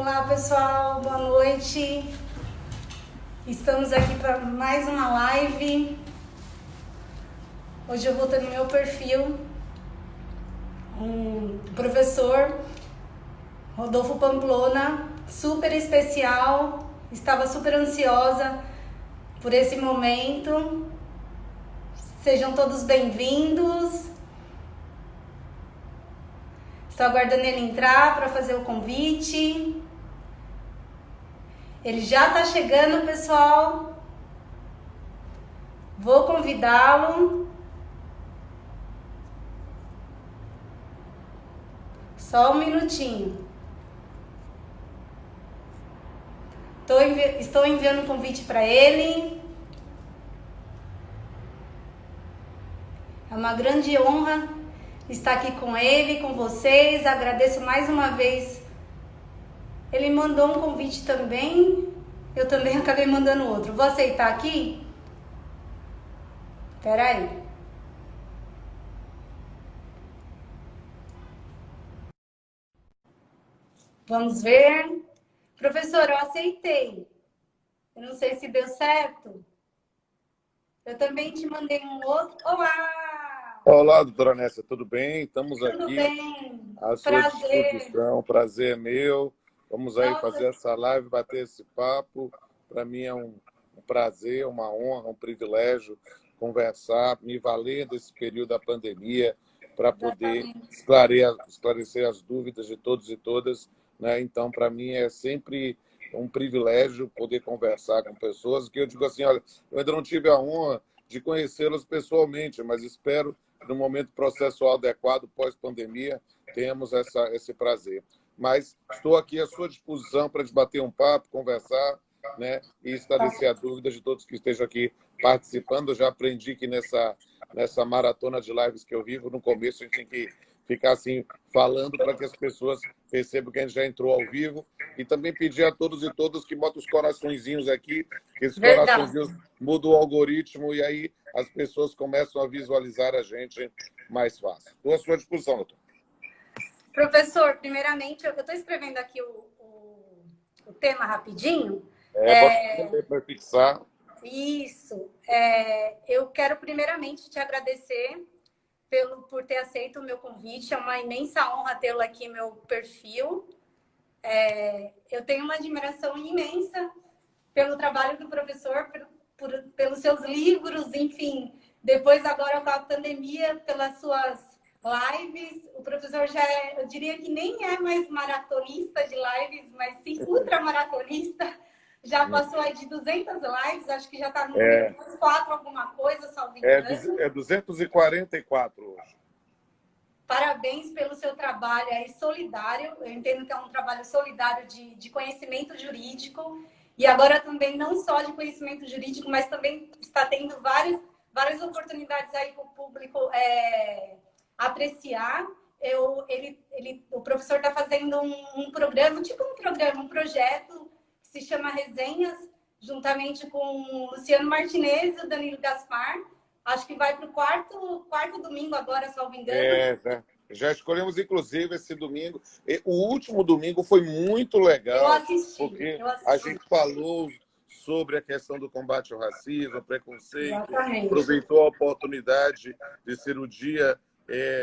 Olá, pessoal, boa noite. Estamos aqui para mais uma live. Hoje eu vou ter no meu perfil um professor, Rodolfo Pamplona, super especial. Estava super ansiosa por esse momento. Sejam todos bem-vindos. Estou aguardando ele entrar para fazer o convite. Ele já está chegando, pessoal. Vou convidá-lo. Só um minutinho. Estou enviando um convite para ele. É uma grande honra estar aqui com ele, com vocês. Agradeço mais uma vez. Ele mandou um convite também. Eu também acabei mandando outro. Vou aceitar aqui? Espera aí. Vamos ver. Professor, eu aceitei. Eu não sei se deu certo. Eu também te mandei um outro. Olá! Olá, doutora Nécia, tudo bem? Estamos Tudo aqui bem? à sua Prazer. disposição. Prazer é meu. Vamos aí Nossa. fazer essa live, bater esse papo. Para mim é um prazer, uma honra, um privilégio conversar, me valer desse período da pandemia para poder esclarecer as dúvidas de todos e todas, né? Então, para mim é sempre um privilégio poder conversar com pessoas que eu digo assim, olha, eu ainda não tive a honra de conhecê-las pessoalmente, mas espero que no momento processual adequado, pós-pandemia, tenhamos esse prazer. Mas estou aqui à sua disposição para debater um papo, conversar, né, e esclarecer a dúvida de todos que estejam aqui participando. Eu já aprendi que nessa maratona de lives que eu vivo, no começo a gente tem que ficar assim falando para que as pessoas percebam que a gente já entrou ao vivo, e também pedir a todos e todas que botem os coraçõezinhos aqui, que esses coraçõezinhos mudam o algoritmo e aí as pessoas começam a visualizar a gente mais fácil. Estou à sua disposição, doutor. Professor, primeiramente, eu estou escrevendo aqui o tema rapidinho. Bota para fixar. Isso. Eu quero primeiramente te agradecer por ter aceito o meu convite. É uma imensa honra tê-lo aqui no meu perfil. Eu tenho uma admiração imensa pelo trabalho do professor, pelos seus livros, enfim. Depois, agora com a pandemia, pelas suas lives. O professor já eu diria que nem é mais maratonista de lives, mas sim ultramaratonista. Já passou aí de 200 lives, acho que já está no número 4 alguma coisa, salvo engano. É 244 hoje. Parabéns pelo seu trabalho aí solidário. Eu entendo que é um trabalho solidário de conhecimento jurídico. E agora também não só de conhecimento jurídico, mas também está tendo várias oportunidades aí para o público apreciar. O professor está fazendo um programa, um projeto que se chama Resenhas, juntamente com o Luciano Martinez e o Danilo Gaspar. Acho que vai para o quarto domingo agora, salvo engano. Já escolhemos, inclusive, esse domingo. O último domingo foi muito legal. Eu assisti. Porque a gente falou sobre a questão do combate ao racismo, ao preconceito. Exatamente. Aproveitou a oportunidade de ser o dia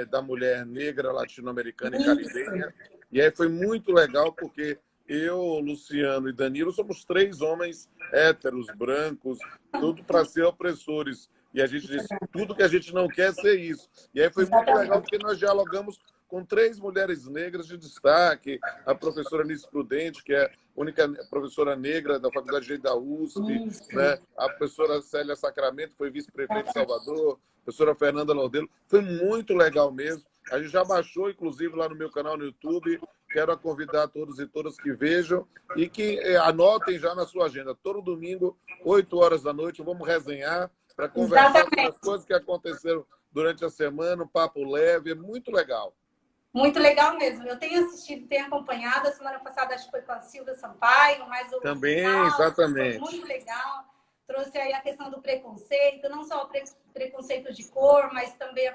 da mulher negra, latino-americana e caribenha. E aí foi muito legal, porque eu, Luciano e Danilo somos 3 homens héteros, brancos, tudo para ser opressores. E a gente disse, tudo que a gente não quer é ser isso. E aí foi muito legal, porque nós dialogamos com 3 mulheres negras de destaque, a professora Nice Prudente, que é a única professora negra da Faculdade de Direito da USP, né? A professora Célia Sacramento, que foi vice-prefeita de Salvador, a professora Fernanda Lordelo. Foi muito legal mesmo. A gente já baixou, inclusive, lá no meu canal no YouTube. Quero convidar todos e todas que vejam e que anotem já na sua agenda. Todo domingo, 8 horas da noite, vamos resenhar para conversar sobre as coisas que aconteceram durante a semana, um papo leve, é muito legal. Muito legal mesmo. Eu tenho assistido, tenho acompanhado. A semana passada acho que foi com a Silvia Sampaio, mas o também, final, exatamente. foi muito legal. trouxe aí a questão do preconceito, não só o preconceito de cor, mas também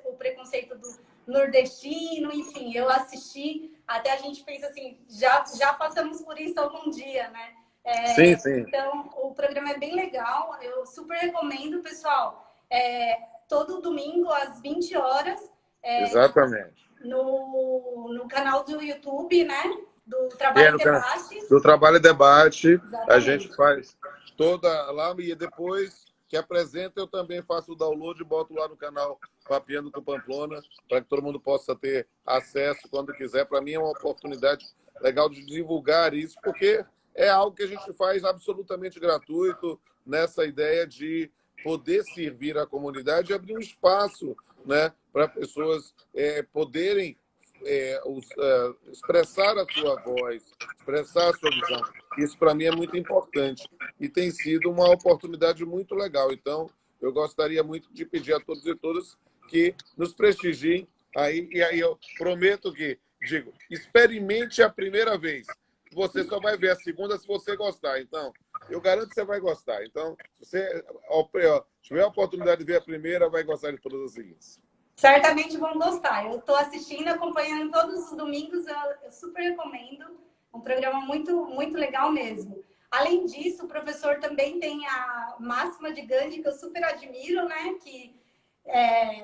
o preconceito do nordestino, enfim, eu assisti, até a gente pensa assim, já passamos por isso algum dia, né? Sim, sim. Então, o programa é bem legal, eu super recomendo, pessoal, todo domingo às 20 horas, exatamente. No canal do YouTube, né? Do Trabalho e Debate. Do Trabalho e Debate, exatamente. A gente faz toda lá e depois que apresenta eu também faço o download e boto lá no canal Papeando com Pamplona para que todo mundo possa ter acesso quando quiser. Para mim é uma oportunidade legal de divulgar isso, porque é algo que a gente faz absolutamente gratuito nessa ideia de poder servir a comunidade e abrir um espaço, né, para pessoas poderem expressar a sua voz, expressar a sua visão. Isso, para mim, é muito importante. E tem sido uma oportunidade muito legal. Então, eu gostaria muito de pedir a todos e todas que nos prestigiem. E aí eu prometo que, experimente a primeira vez. Você só vai ver a segunda se você gostar. Então, eu garanto que você vai gostar. Então, se você tiver a oportunidade de ver a primeira, vai gostar de todas as seguintes. Certamente vão gostar. Eu estou assistindo, acompanhando todos os domingos, eu super recomendo. Um programa muito, muito legal mesmo. Além disso, o professor também tem a máxima de Gandhi, que eu super admiro, né?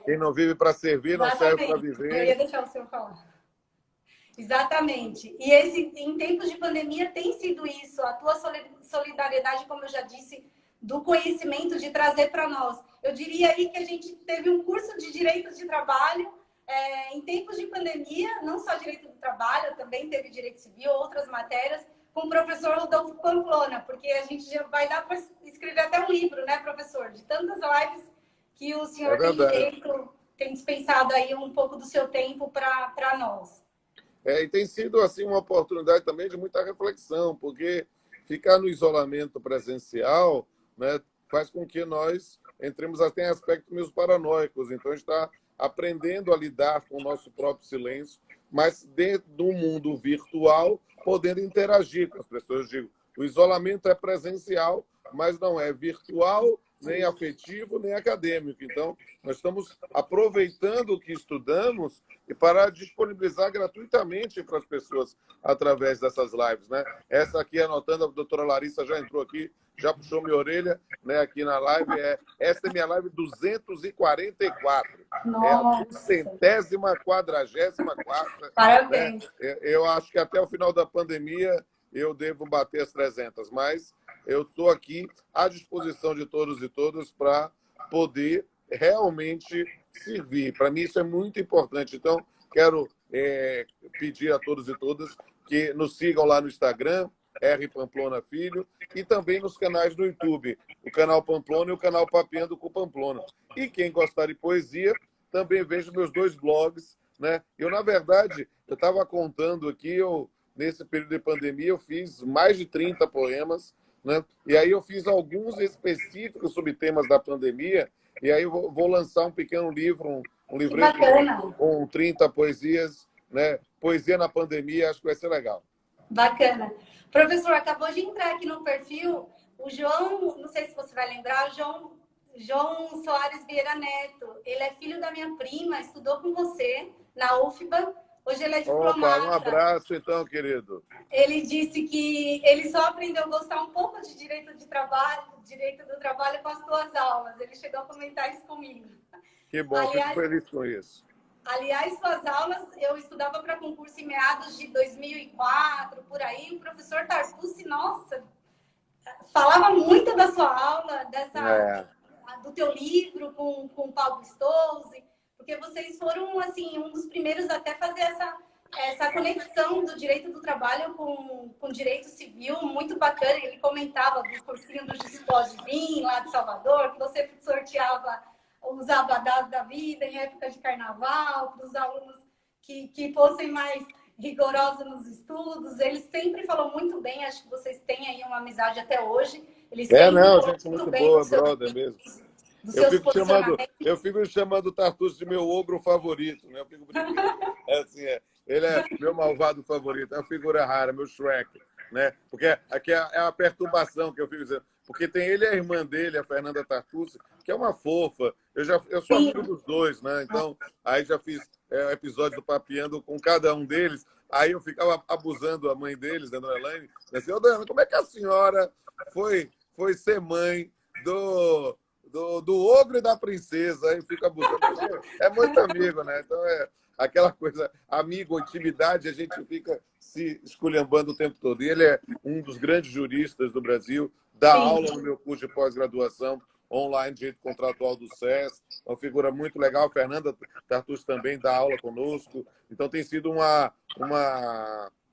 Quem não vive para servir, não serve para viver. Eu ia deixar o senhor falar. Exatamente. E em tempos de pandemia tem sido isso, a tua solidariedade, como eu já disse, do conhecimento, de trazer para nós. Eu diria aí que a gente teve um curso de Direito de Trabalho em tempos de pandemia, não só Direito do Trabalho, também teve Direito Civil, outras matérias, com o professor Rodolfo Pamplona, porque a gente já vai dar para escrever até um livro, né, professor? De tantas lives que o senhor tem dispensado aí um pouco do seu tempo para nós. E tem sido assim uma oportunidade também de muita reflexão, porque ficar no isolamento presencial, né, faz com que nós entremos até em aspectos meio paranoicos. Então, a gente está aprendendo a lidar com o nosso próprio silêncio, mas dentro do mundo virtual, podendo interagir com as pessoas. Eu digo, o isolamento é presencial, mas não é virtual, nem afetivo, nem acadêmico. Então, nós estamos aproveitando o que estudamos e para disponibilizar gratuitamente para as pessoas através dessas lives, né? Essa aqui, anotando, a doutora Larissa já entrou aqui, já puxou minha orelha, né, aqui na live. Essa é minha live 244. Nossa. É a 244ª. Parabéns. Né? Eu acho que até o final da pandemia eu devo bater as 300, mas eu estou aqui à disposição de todos e todas para poder realmente servir. Para mim, isso é muito importante. Então, quero pedir a todos e todas que nos sigam lá no Instagram, R. Pamplona Filho, e também nos canais do YouTube, o canal Pamplona e o canal Papeando com Pamplona. E quem gostar de poesia, também veja meus 2 blogs, né? Eu, na verdade, eu estava contando aqui, nesse período de pandemia, eu fiz mais de 30 poemas, né? E aí eu fiz alguns específicos sobre temas da pandemia, e aí eu vou lançar um pequeno livro, um livreto com 30 poesias, né? Poesia na pandemia, acho que vai ser legal. Bacana. Professor, acabou de entrar aqui no perfil o João, não sei se você vai lembrar, João Soares Vieira Neto. Ele é filho da minha prima, estudou com você na UFBA. Hoje ele é diplomata. Opa, um abraço, então, querido. Ele disse que ele só aprendeu a gostar um pouco de direito do trabalho com as tuas aulas. Ele chegou a comentar isso comigo. Que bom, fico feliz com isso. Aliás, suas aulas, eu estudava para concurso em meados de 2004, por aí. O professor Tartucci, nossa, falava muito da sua aula, do teu livro com o Paulo Stolze, porque vocês foram, assim, um dos primeiros até fazer essa conexão do direito do trabalho com o direito civil, muito bacana. Ele comentava do cursinho do Gispó de Vim, lá de Salvador, que você sorteava os abadás da vida em época de carnaval, para os alunos que fossem mais rigorosos nos estudos. Ele sempre falou muito bem, acho que vocês têm aí uma amizade até hoje. Ele gente muito boa, brother mesmo. Eu fico chamando o Tartucci de meu ogro favorito, né? Eu fico brincando. Ele é meu malvado favorito, é uma figura rara, meu Shrek, né? Porque aqui é a perturbação que eu fico dizendo. porque tem ele e a irmã dele, a Fernanda Tartucci, que é uma fofa. Eu sou Sim. amigo dos dois, né? Então, aí já fiz episódio do Papeando com cada um deles. Aí eu ficava abusando a mãe deles, a Dona Elaine, assim, ô Dana, como é que a senhora foi ser mãe do ogro e da princesa? Aí fica abusando. É muito amigo, né? Então aquela coisa, amigo, intimidade, a gente fica se esculhambando o tempo todo. E ele é um dos grandes juristas do Brasil, dá Sim. aula no meu curso de pós-graduação online de direito contratual do SES, uma figura muito legal. A Fernanda Tartucci também dá aula conosco. Então tem sido um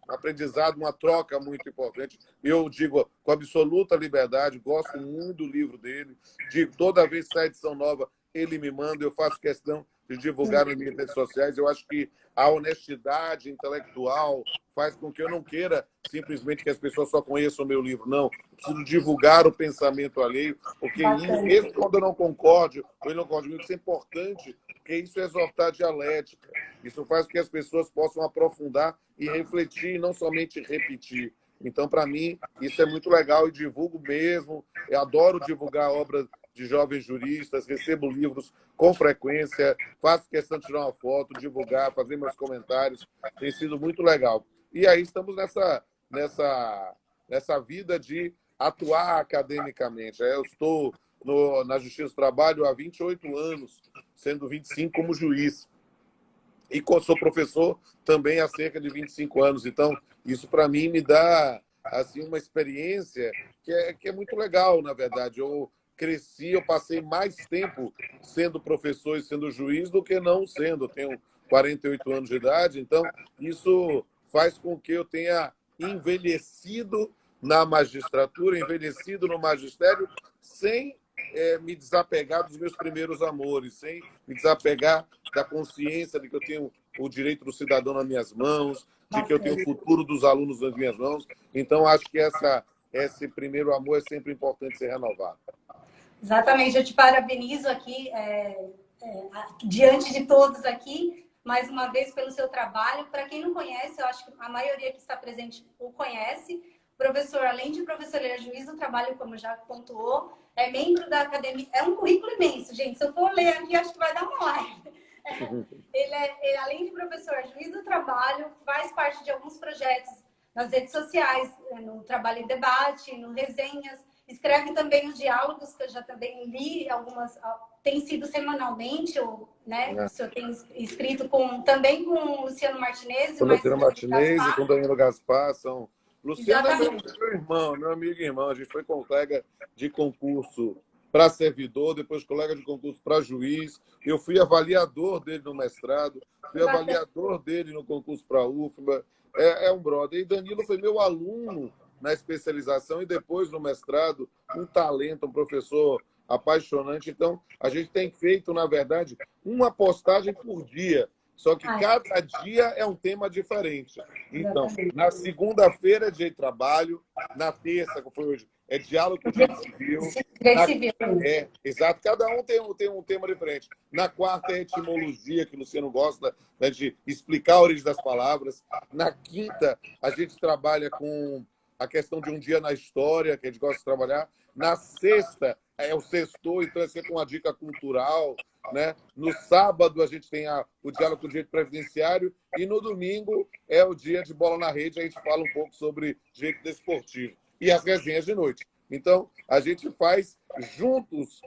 aprendizado, uma troca muito importante. Eu digo com absoluta liberdade, gosto muito do livro dele. Digo, toda vez que sai edição nova, ele me manda, eu faço questão de divulgar nas minhas redes sociais. Eu acho que a honestidade intelectual faz com que eu não queira simplesmente que as pessoas só conheçam o meu livro. Não, eu preciso divulgar o pensamento alheio, porque mesmo quando eu não concorde, ou ele não concorde comigo, isso é importante, porque isso é exortar a dialética. Isso faz com que as pessoas possam aprofundar e refletir, e não somente repetir. Então, para mim, isso é muito legal e divulgo mesmo. Eu adoro divulgar obras de jovens juristas, recebo livros com frequência, faço questão de tirar uma foto, divulgar, fazer meus comentários. Tem sido muito legal. E aí estamos nessa vida de atuar academicamente. Eu estou na Justiça do Trabalho há 28 anos, sendo 25 como juiz. E sou professor também há cerca de 25 anos. Então, isso para mim me dá assim, uma experiência que é muito legal, na verdade. Eu cresci, eu passei mais tempo sendo professor e sendo juiz do que não sendo. Eu tenho 48 anos de idade, então isso faz com que eu tenha envelhecido na magistratura, envelhecido no magistério, sem me desapegar dos meus primeiros amores, sem me desapegar da consciência de que eu tenho o direito do cidadão nas minhas mãos, de que eu tenho o futuro dos alunos nas minhas mãos. Então, acho que esse primeiro amor é sempre importante ser renovado. Exatamente, eu te parabenizo aqui, diante de todos aqui, mais uma vez pelo seu trabalho. Para quem não conhece, eu acho que a maioria que está presente o conhece. Professor, além de professor, ele é juiz do trabalho, como já pontuou, é membro da academia. É um currículo imenso, gente. Se eu for ler aqui, acho que vai dar uma live. Ele, além de professor, é juiz do trabalho, faz parte de alguns projetos nas redes sociais, no Trabalho em Debate, no Resenhas. Escreve também os diálogos, que eu já também li, algumas tem sido semanalmente, né? O senhor tem escrito também com o Luciano Martinez. Com o Luciano Martinez e com o Danilo Gaspar. Luciano é meu irmão, meu amigo e irmão. A gente foi colega de concurso para servidor, depois colega de concurso para juiz. Eu fui avaliador dele no mestrado, fui avaliador dele no concurso para a UFBA. É um brother. E Danilo foi meu aluno na especialização e depois no mestrado, um talento, um professor apaixonante. Então, a gente tem feito, na verdade, uma postagem por dia. Só que cada dia é um tema diferente. Então, na segunda-feira é dia de trabalho, na terça, que foi hoje, é diálogo com o direito civil. Exato, cada um tem um tema diferente. Na quarta é etimologia, que o Luciano gosta, né, de explicar a origem das palavras. Na quinta, a gente trabalha com a questão de um dia na história, que a gente gosta de trabalhar. Na sexta, é o sextou, então é sempre uma dica cultural. Né? No sábado, a gente tem o diálogo com o direito previdenciário e no domingo é o dia de bola na rede, a gente fala um pouco sobre direito desportivo. E as resenhas de noite. Então, a gente faz juntos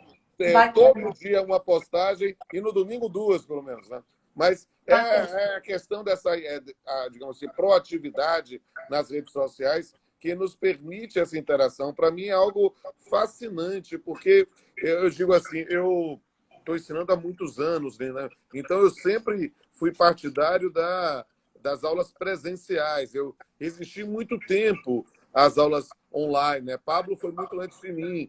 todo dia uma postagem e no domingo duas, pelo menos. Né? Mas é a questão dessa, digamos assim, proatividade nas redes sociais que nos permite essa interação. Para mim é algo fascinante, porque eu digo assim, eu estou ensinando há muitos anos, né? Então eu sempre fui partidário das aulas presenciais. Eu resisti muito tempo às aulas online, né? Pablo foi muito antes de mim,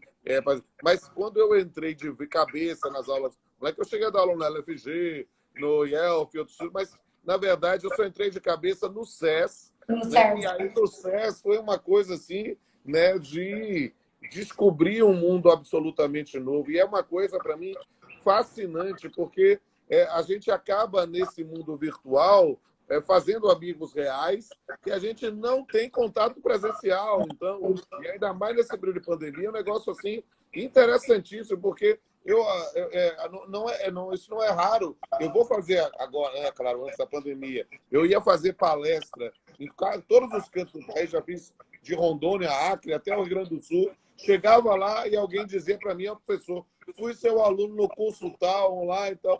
mas quando eu entrei de cabeça nas aulas, não é que eu cheguei a dar aula no LFG, no IELF e outros, mas na verdade eu só entrei de cabeça no SES, né? E aí no SES foi uma coisa assim, né, de descobrir um mundo absolutamente novo. E é uma coisa, para mim, fascinante, porque a gente acaba, nesse mundo virtual, fazendo amigos reais, que a gente não tem contato presencial. Então, e ainda mais nesse período de pandemia, é um negócio assim interessantíssimo, porque isso não é raro. Eu vou fazer agora, claro, antes da pandemia, eu ia fazer palestra em todos os cantos do país, já fiz de Rondônia, Acre, até o Rio Grande do Sul. Chegava lá e alguém dizia para mim, professor, fui seu aluno no curso tal, online, então,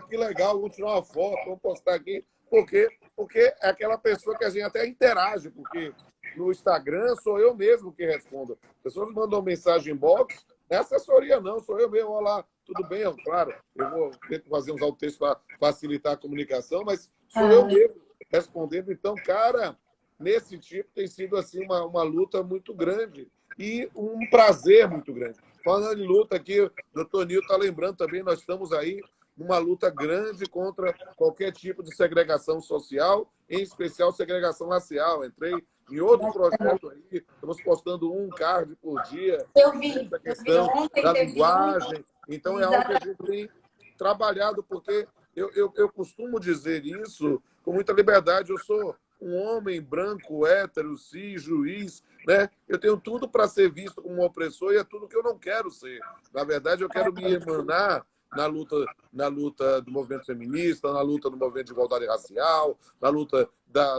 que legal, vou tirar uma foto, vou postar aqui. Por quê? Porque é aquela pessoa que a gente até interage, porque no Instagram sou eu mesmo que respondo. As pessoas mandam mensagem em box, não é assessoria não, sou eu mesmo. Olá, tudo bem? Claro, eu vou tentar fazer uns autotextos para facilitar a comunicação, mas sou eu mesmo respondendo. Então, cara, nesse tipo tem sido assim uma luta muito grande e um prazer muito grande. Falando de luta aqui, o doutor Nil está lembrando também, nós estamos aí numa luta grande contra qualquer tipo de segregação social, em especial segregação racial. Entrei em outro projeto aí, estamos postando um card por dia. Eu vi, essa questão ontem da teve linguagem. Então, é algo que a Exatamente. gente tem trabalhado, porque eu costumo dizer isso com muita liberdade. Eu sou um homem branco, hétero, cis, juiz, né? Eu tenho tudo para ser visto como um opressor e é tudo que eu não quero ser. Na verdade, eu quero me emanar na luta do movimento feminista, na luta do movimento de igualdade racial, na luta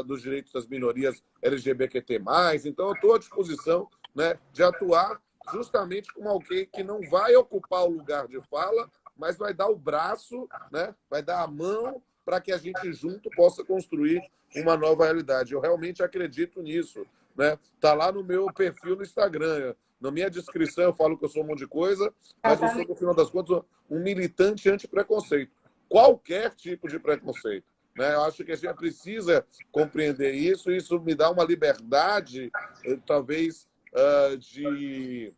dos direitos das minorias LGBTQ+. Então, eu estou à disposição, né, de atuar justamente como alguém que não vai ocupar o lugar de fala, mas vai dar o braço, né, vai dar a mão para que a gente junto possa construir uma nova realidade. Eu realmente acredito nisso, né? Tá lá no meu perfil no Instagram. Na minha descrição eu falo que eu sou um monte de coisa, mas eu sou, no final das contas, um militante anti-preconceito. Qualquer tipo de preconceito, né? Eu acho que a gente precisa compreender isso, e isso me dá uma liberdade, talvez, de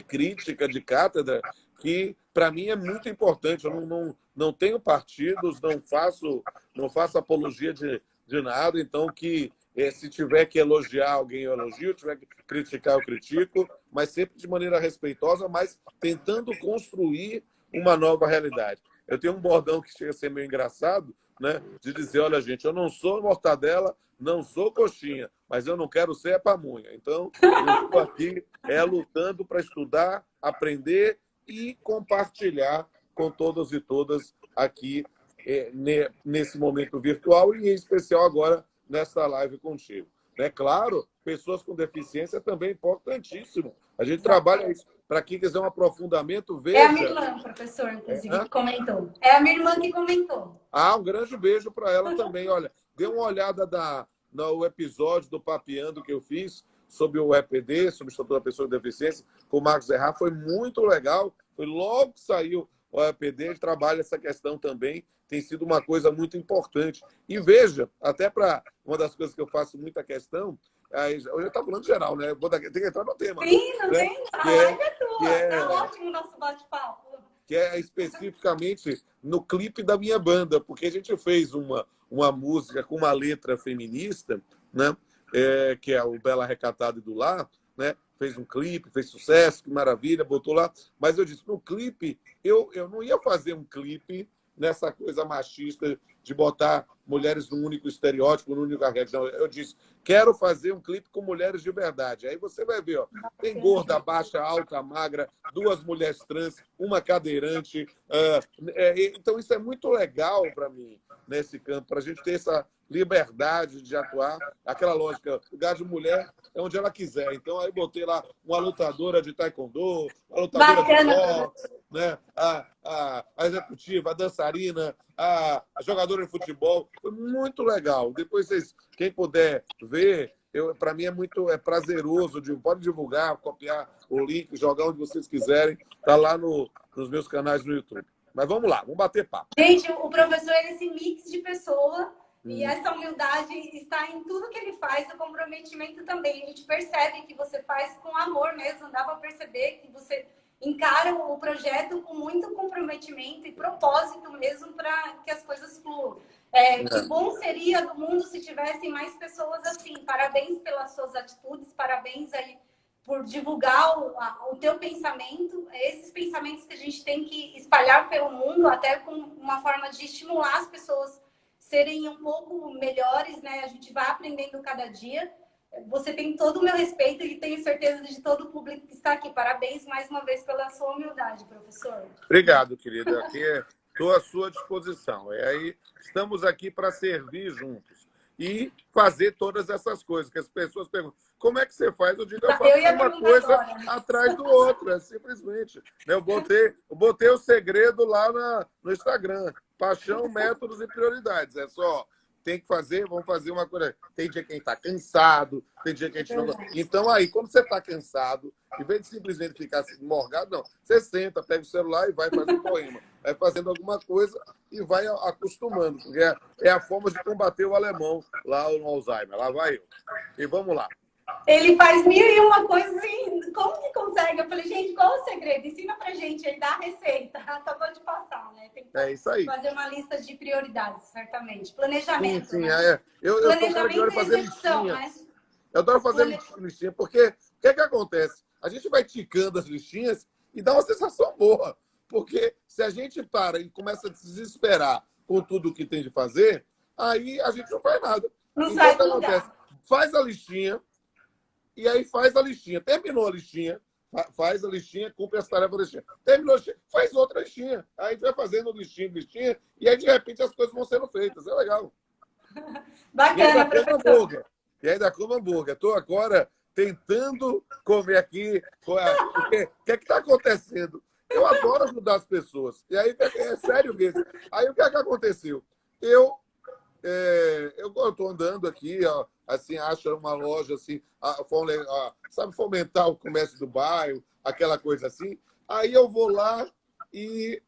crítica, de cátedra, que para mim é muito importante. Eu não tenho partidos, não faço apologia de nada, então se tiver que elogiar alguém, eu elogio, se tiver que criticar, eu critico, mas sempre de maneira respeitosa, mas tentando construir uma nova realidade. Eu tenho um bordão que chega a ser meio engraçado, né? De dizer, olha, gente, eu não sou mortadela, não sou coxinha, mas eu não quero ser pamonha. Então, eu estou aqui lutando para estudar, aprender e compartilhar com todos e todas aqui nesse momento virtual e, em especial, agora nessa live contigo. É claro, pessoas com deficiência também é importantíssimo. A gente trabalha isso. Para quem quiser um aprofundamento, veja. É a minha irmã, professor, inclusive, que comentou. É a minha irmã que comentou. Um grande beijo para ela também. Olha, dê uma olhada no episódio do Papeando que eu fiz sobre o EPD, sobre o Estatuto da Pessoa com Deficiência, com o Marcos Errar. Foi muito legal. Foi logo que saiu o EPD, ele trabalha essa questão também. Tem sido uma coisa muito importante. E veja, até para uma das coisas que eu faço muita questão, eu já estou falando geral, né? Tem que entrar no tema. Sim, não né? tem? A live é tua. Tá ótimo o nosso bate-papo. Que é especificamente no clipe da minha banda, porque a gente fez uma música com uma letra feminista, né? Que é o Bela Recatada e do Lar, né? Fez um clipe, fez sucesso, que maravilha, botou lá. Mas eu disse, no clipe, eu não ia fazer um clipe nessa coisa machista de botar mulheres num único estereótipo, num único arquétipo. Não, eu disse, quero fazer um clipe com mulheres de verdade. Aí você vai ver, ó, tem gorda, baixa, alta, magra, 2 mulheres trans, uma cadeirante. Então, isso é muito legal para mim, nesse campo, para a gente ter essa liberdade de atuar. Aquela lógica, lugar de mulher é onde ela quiser. Então, aí botei lá uma lutadora de taekwondo, uma lutadora de boxe, né? a executiva, a dançarina, a jogadora de futebol. Foi muito legal. Depois, quem puder ver, para mim é prazeroso. Pode divulgar, copiar o link, jogar onde vocês quiserem. Está lá nos meus canais no YouTube. Mas vamos lá, vamos bater papo. Gente, o professor é esse mix de pessoa e essa humildade está em tudo que ele faz, o comprometimento também. A gente percebe que você faz com amor mesmo, dá para perceber que você encara o projeto com muito comprometimento e propósito mesmo para que as coisas fluam. Que bom seria do mundo se tivessem mais pessoas assim. Parabéns pelas suas atitudes, parabéns aí por divulgar o teu pensamento, esses pensamentos que a gente tem que espalhar pelo mundo, até com uma forma de estimular as pessoas serem um pouco melhores, né? A gente vai aprendendo cada dia. Você tem todo o meu respeito e tenho certeza de todo o público que está aqui. Parabéns mais uma vez pela sua humildade, professor. Obrigado, querida. Aqui estou à sua disposição. Aí estamos aqui para servir juntos e fazer todas essas coisas que as pessoas perguntam. Como é que você faz? Eu digo, eu faço uma coisa atrás do outra, simplesmente. Eu botei o segredo lá no Instagram. Paixão, métodos e prioridades. É só, tem que fazer, vamos fazer uma coisa. Tem dia que a gente está cansado, tem dia que a gente não... Então, aí, quando você está cansado, em vez de simplesmente ficar assim, morgado, não. Você senta, pega o celular e vai fazer um poema. Vai fazendo alguma coisa e vai acostumando. Porque é a forma de combater o alemão lá no Alzheimer. Lá vai eu. E vamos lá. Ele faz 1001 coisas assim. Como que consegue? Eu falei, gente, qual o segredo? Ensina pra gente aí, dá a receita. Acabou de passar, né? Tem que isso aí. fazer uma lista de prioridades, certamente. Planejamento. Sim, né? Eu Planejamento adoro fazer execução, listinhas. Né? Eu adoro fazer listinha, porque o que é que acontece? A gente vai ticando as listinhas e dá uma sensação boa. Porque se a gente para e começa a se desesperar com tudo que tem de fazer, aí a gente não faz nada. Não então, sai o que do acontece? lugar. Faz a listinha, e aí faz a listinha. Terminou a listinha, faz a listinha, cumpre as tarefas da listinha. Terminou a listinha, faz outra listinha. Aí a gente vai fazendo listinha, e aí, de repente, as coisas vão sendo feitas. É legal. Bacana, professor. E ainda como hambúrguer. Estou agora tentando comer aqui. O que é que está acontecendo? Eu adoro ajudar as pessoas. E aí, é sério mesmo. Aí, o que é que aconteceu? Eu estou andando aqui, ó, assim, acha uma loja assim, sabe, fomentar o comércio do bairro, aquela coisa assim. Aí eu vou lá e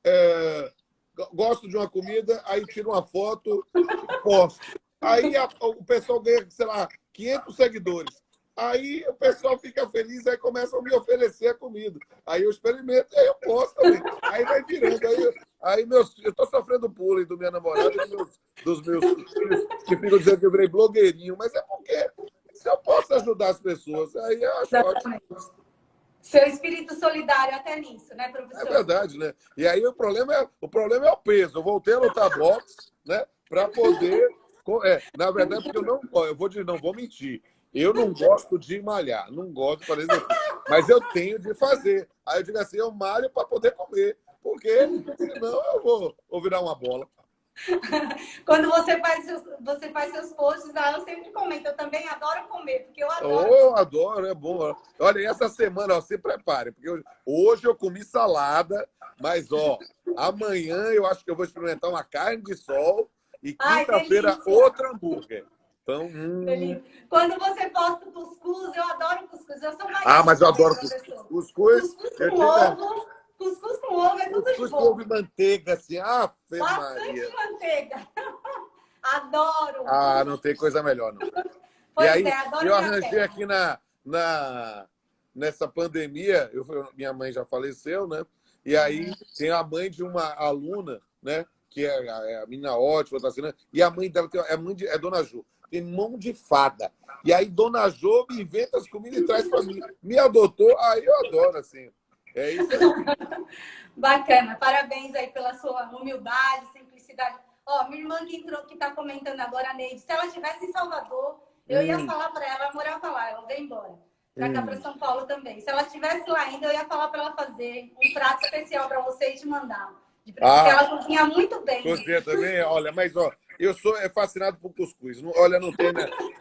gosto de uma comida, aí tiro uma foto e posto. Aí o pessoal ganha, sei lá, 500 seguidores. Aí o pessoal fica feliz, aí começam a me oferecer a comida. Aí eu experimento e aí eu posto também. Aí vai virando. Eu estou sofrendo bullying do minha namorada e dos meus filhos, que ficam dizendo que eu virei blogueirinho. Mas é porque se eu posso ajudar as pessoas, aí eu acho ótimo. Seu espírito solidário até nisso, né, professor? É verdade, né? E aí o problema é o peso. Eu voltei a lutar boxe, né? Para poder... na verdade, porque não vou mentir. Eu não gosto de malhar, não gosto de fazer exercício, mas eu tenho de fazer. Aí eu digo assim, eu malho para poder comer, porque senão eu vou virar uma bola. Quando você faz seus posts, eu sempre comento, eu também adoro comer, porque eu adoro. Eu adoro, é bom. Olha, essa semana, se prepare, porque hoje eu comi salada, mas amanhã eu acho que eu vou experimentar uma carne de sol e quinta-feira outro hambúrguer. Então, Quando você posta cuscuz, eu adoro cuscuz. Eu sou mais mas eu adoro cuscuz. Cuscuz com ovo. Cuscuz com ovo é tudo de bom. Cuscuz com ovo e manteiga, assim. Bastante manteiga. Adoro. Não tem coisa melhor, não. Pois e aí, adoro eu arranjei aqui nessa pandemia, minha mãe já faleceu, né? E aí tem a mãe de uma aluna, né? Que é a menina ótima, tá assim, né? E a mãe dela é Dona Ju. Tem mão de fada. E aí, Dona Jo me inventa as comidas e traz para mim. Me adotou, aí eu adoro, assim. É isso aí. Bacana. Parabéns aí pela sua humildade, simplicidade. Minha irmã que entrou, que está comentando agora, a Neide, se ela estivesse em Salvador, eu ia falar para ela, morava lá, ela veio embora. Para cá, para São Paulo também. Se ela estivesse lá ainda, eu ia falar para ela fazer um prato especial para você e te mandar. Porque ela cozinha muito bem. Cozinha também? Olha, mas eu sou fascinado por cuscuz. Olha, não tem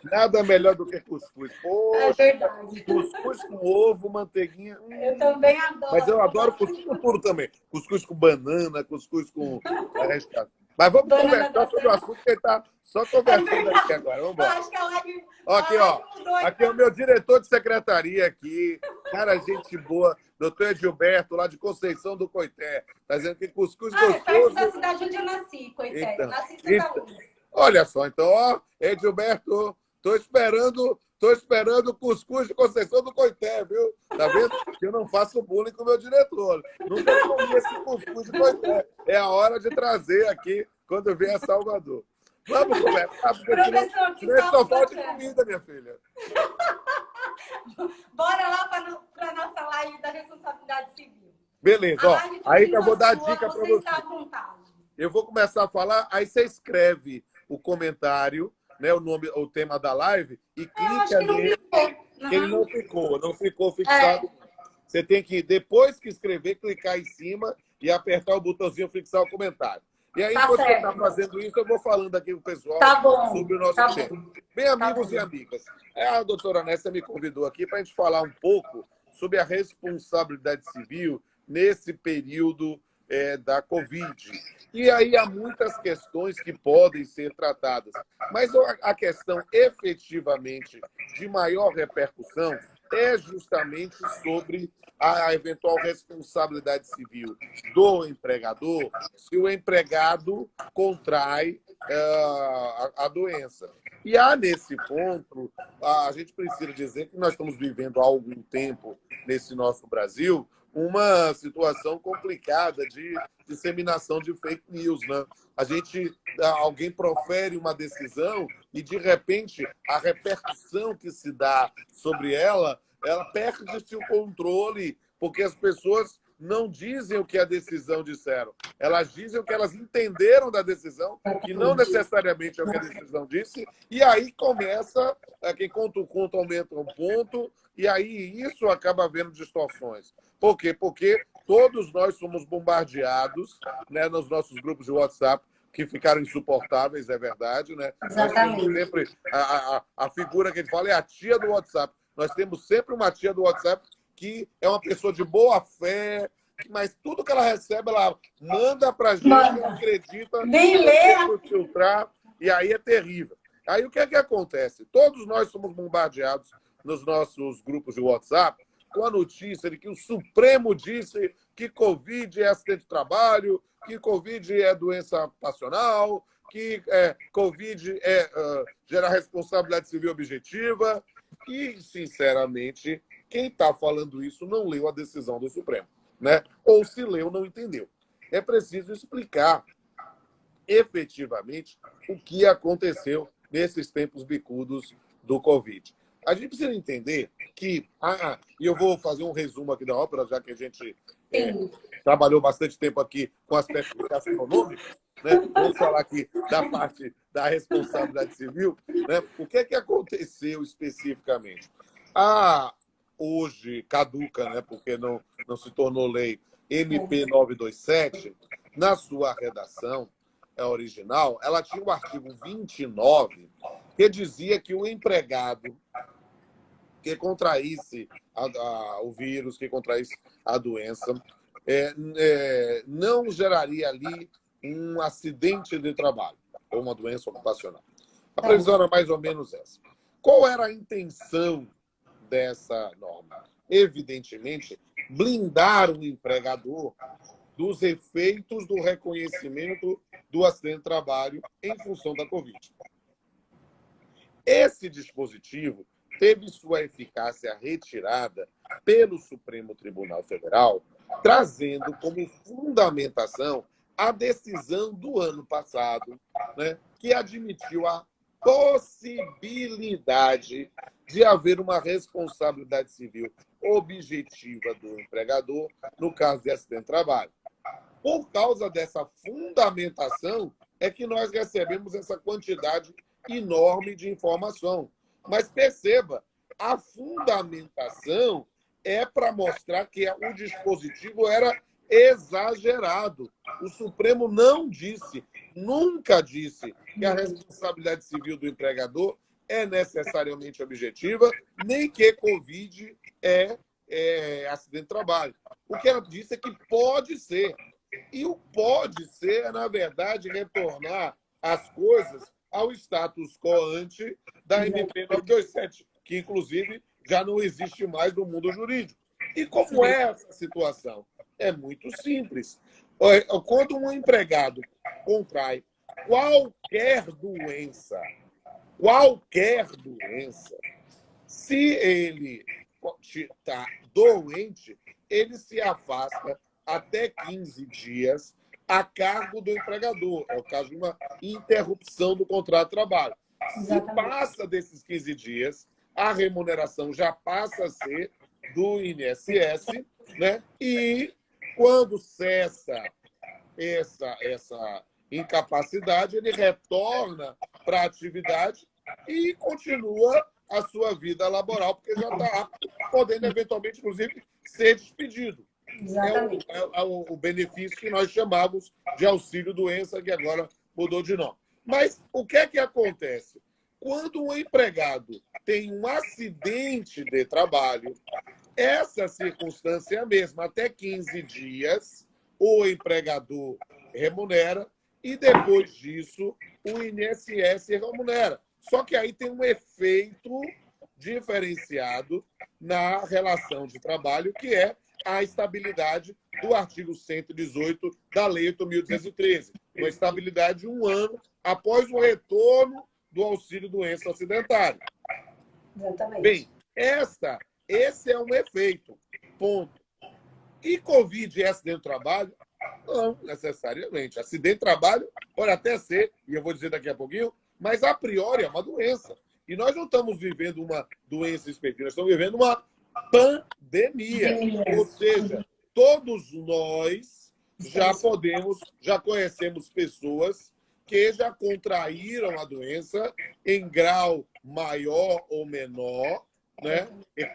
nada melhor do que cuscuz. Poxa, é verdade. Cuscuz com ovo, manteiguinha. Eu também adoro. Mas eu adoro cuscuz com tudo também. Cuscuz com banana, cuscuz com... Mas vamos conversar sobre o assunto, que ele está só conversando aqui agora. Vamos embora. Acho que a live, aqui é o meu diretor de secretaria aqui. Cara, gente boa. Doutor Edilberto, lá de Conceição do Coité. Está dizendo que cuscuz gostoso... É perto da cidade onde eu nasci, Coité. Então, nasci em Santa Luz. Olha só, então, Edilberto, estou esperando cuscuz de Conceição do Coité, viu? Tá vendo? Que eu não faço bullying com o meu diretor. Nunca comi esse cuscuz de Coité. É a hora de trazer aqui quando eu vier a Salvador. Vamos conversar, porque senão só falta de comida, minha filha. Bora lá para a nossa live da responsabilidade civil. Beleza, aí que eu vou dar a dica para você. Está à vontade. Eu vou começar a falar, aí você escreve o comentário, né, o tema da live, e clica nele, que ele não ficou fixado. Você tem que, depois que escrever, clicar em cima e apertar o botãozinho fixar o comentário. E aí, enquanto você está fazendo isso, eu vou falando aqui com o pessoal sobre o nosso tema. Bem, amigos e amigas, a doutora Nessa me convidou aqui para a gente falar um pouco sobre a responsabilidade civil nesse período da Covid. E aí há muitas questões que podem ser tratadas, mas a questão efetivamente de maior repercussão é justamente sobre a eventual responsabilidade civil do empregador se o empregado contrai a doença. E há, nesse ponto, a gente precisa dizer que nós estamos vivendo há algum tempo, nesse nosso Brasil, uma situação complicada de disseminação de fake news, né? Alguém profere uma decisão e, de repente, a repercussão que se dá sobre ela perde-se o controle, porque as pessoas não dizem o que a decisão disseram. Elas dizem o que elas entenderam da decisão, que não necessariamente é o que a decisão disse, e aí começa, quem conta o conto aumenta um ponto, e aí isso acaba havendo distorções. Por quê? Porque todos nós somos bombardeados, né, nos nossos grupos de WhatsApp, que ficaram insuportáveis, é verdade, né? Nós temos sempre a figura que a gente fala é a tia do WhatsApp. Nós temos sempre uma tia do WhatsApp que é uma pessoa de boa fé, mas tudo que ela recebe, ela manda para a gente, não acredita, nem lê, filtrar, e aí é terrível. Aí o que é que acontece? Todos nós somos bombardeados nos nossos grupos de WhatsApp com a notícia de que o Supremo disse que Covid é acidente de trabalho, que Covid é doença passional, que Covid gera responsabilidade civil objetiva. E, sinceramente, quem está falando isso não leu a decisão do Supremo, né? Ou se leu, não entendeu. É preciso explicar efetivamente o que aconteceu nesses tempos bicudos do Covid. A gente precisa entender que... E eu vou fazer um resumo aqui da ópera, já que a gente trabalhou bastante tempo aqui com aspectos gastronômicos, né? Vamos falar aqui da parte da responsabilidade civil, né? O que é que aconteceu especificamente? Hoje caduca, né? Porque não se tornou lei, MP 927, na sua redação original, ela tinha o artigo 29, que dizia que o empregado que contraísse o vírus, que contraísse a doença, não geraria ali um acidente de trabalho ou uma doença ocupacional. A previsão era mais ou menos essa. Qual era a intenção dessa norma? Evidentemente, blindar o empregador dos efeitos do reconhecimento do acidente de trabalho em função da Covid. Esse dispositivo teve sua eficácia retirada pelo Supremo Tribunal Federal, trazendo como fundamentação a decisão do ano passado, né, que admitiu a possibilidade de haver uma responsabilidade civil objetiva do empregador no caso de acidente de trabalho. Por causa dessa fundamentação é que nós recebemos essa quantidade enorme de informação. Mas perceba, a fundamentação é para mostrar que o dispositivo era exagerado. O Supremo não disse, nunca disse, que a responsabilidade civil do empregador é necessariamente objetiva, nem que Covid é acidente de trabalho. O que ela disse é que pode ser. E o pode ser, na verdade, retornar as coisas ao status quo ante da MP 927, que, inclusive, já não existe mais no mundo jurídico. E como é essa situação? É muito simples. Quando um empregado contrai qualquer doença, se ele está doente, ele se afasta até 15 dias a cargo do empregador. É o caso de uma interrupção do contrato de trabalho. Se passa desses 15 dias, a remuneração já passa a ser do INSS, né? E quando cessa essa incapacidade, ele retorna para a atividade e continua a sua vida laboral, porque já está apto, podendo eventualmente, inclusive, ser despedido. Exatamente. É o benefício que nós chamamos de auxílio-doença, que agora mudou de nome. Mas o que é que acontece? Quando um empregado tem um acidente de trabalho, essa circunstância é a mesma. Até 15 dias, o empregador remunera e, depois disso, o INSS remunera. Só que aí tem um efeito diferenciado na relação de trabalho, que é a estabilidade do artigo 118 da Lei 8.213. Uma estabilidade de 1 ano após o retorno do auxílio-doença acidentário. Exatamente. Bem, esse é um efeito. Ponto. E Covid e acidente de trabalho? Não, necessariamente. Acidente de trabalho pode até ser, e eu vou dizer daqui a pouquinho, mas a priori é uma doença. E nós não estamos vivendo uma doença específica, nós estamos vivendo uma pandemia. Ou seja, todos nós já conhecemos pessoas que já contraíram a doença em grau maior ou menor, né? E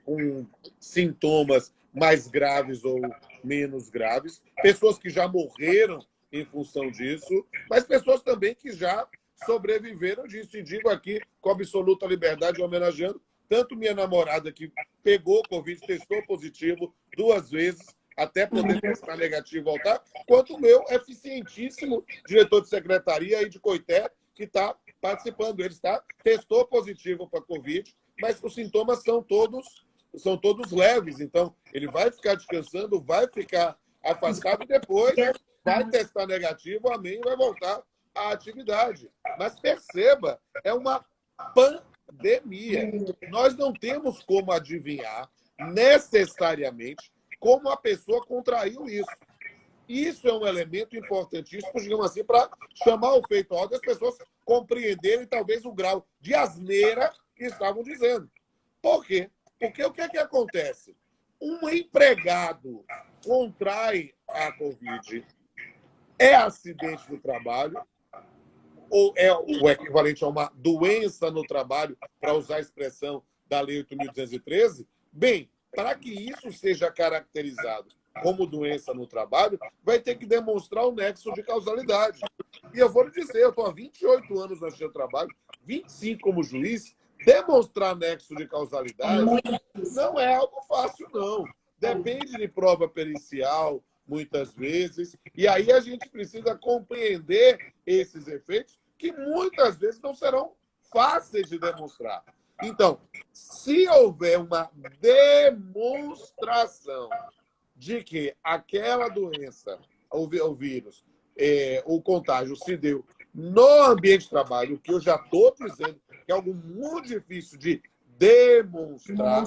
com sintomas mais graves ou menos graves, pessoas que já morreram em função disso, mas pessoas também que já sobreviveram disso. E digo aqui com absoluta liberdade, homenageando tanto minha namorada, que pegou Covid, testou positivo 2 vezes, até poder testar negativo e voltar, quanto o meu eficientíssimo diretor de secretaria aí de Coité, que está participando. Ele testou positivo para Covid, mas os sintomas são todos leves. Então, ele vai ficar descansando, vai ficar afastado e depois vai testar negativo, amém, e vai voltar à atividade. Mas perceba, é uma pandemia. Nós não temos como adivinhar necessariamente como a pessoa contraiu isso. Isso é um elemento importantíssimo, digamos assim, para chamar o feito ao das pessoas compreenderem talvez o grau de asneira que estavam dizendo. Por quê? Porque o que é que acontece? Um empregado contrai a Covid, é acidente do trabalho, ou é o equivalente a uma doença no trabalho, para usar a expressão da Lei 8.213, bem, para que isso seja caracterizado como doença no trabalho, vai ter que demonstrar o nexo de causalidade. E eu vou lhe dizer, eu estou há 28 anos no seu trabalho, 25 como juiz, demonstrar nexo de causalidade não é algo fácil, não. Depende de prova pericial, muitas vezes, e aí a gente precisa compreender esses efeitos que muitas vezes não serão fáceis de demonstrar. Então, se houver uma demonstração de que aquela doença, o vírus, o contágio se deu no ambiente de trabalho, o que eu já estou dizendo que é algo muito difícil de demonstrar,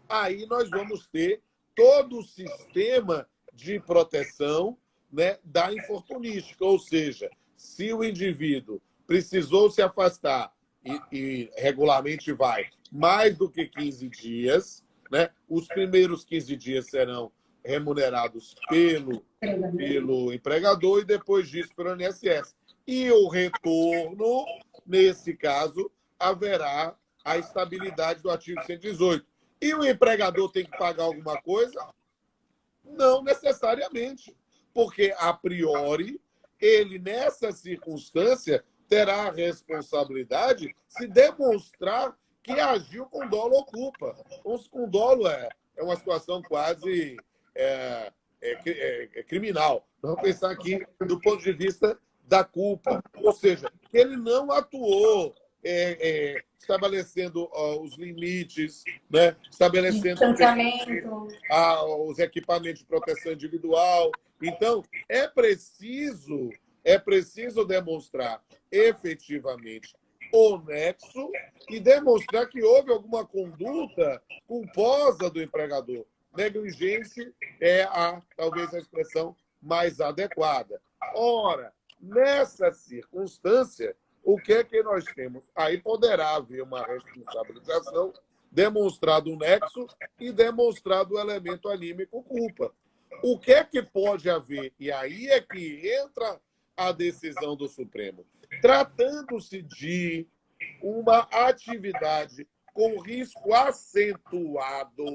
aí nós vamos ter todo o sistema de proteção, né, da infortunística. Ou seja, se o indivíduo precisou se afastar e regularmente vai mais do que 15 dias, né, os primeiros 15 dias serão remunerados pelo empregador e depois disso pelo INSS. E o retorno, nesse caso, haverá a estabilidade do artigo 118. E o empregador tem que pagar alguma coisa? Não necessariamente, porque, a priori, ele, nessa circunstância, terá a responsabilidade se demonstrar que agiu com dolo ou culpa. Com dolo é uma situação quase criminal. Vamos pensar aqui do ponto de vista da culpa. Ou seja, que ele não atuou estabelecendo os limites, né? Estabelecendo os equipamentos de proteção individual. Então, é preciso demonstrar efetivamente o nexo e demonstrar que houve alguma conduta culposa do empregador. Negligente é talvez a expressão mais adequada. Ora, nessa circunstância, o que é que nós temos? Aí poderá haver uma responsabilização, demonstrado o nexo e demonstrado o elemento anímico culpa. o que é que pode haver? E aí é que entra a decisão do Supremo. Tratando-se de uma atividade com risco acentuado,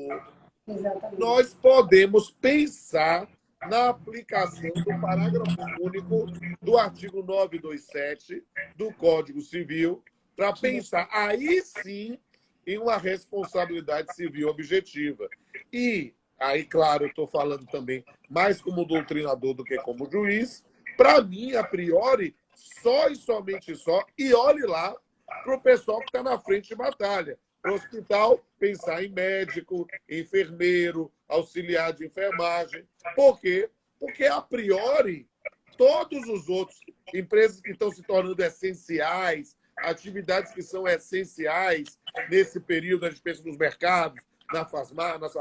Exatamente. nós podemos pensar na aplicação do parágrafo único do artigo 927 do Código Civil, para pensar, aí sim, em uma responsabilidade civil objetiva. E, aí, claro, eu estou falando também mais como doutrinador do que como juiz, para mim, a priori, só e somente só, e olhe lá para o pessoal que está na frente de batalha. Para o hospital, pensar em médico, enfermeiro, auxiliar de enfermagem. Por quê? Porque, a priori, todos os outros, empresas que estão se tornando essenciais, atividades que são essenciais nesse período, a gente pensa nos mercados, nas farmácias,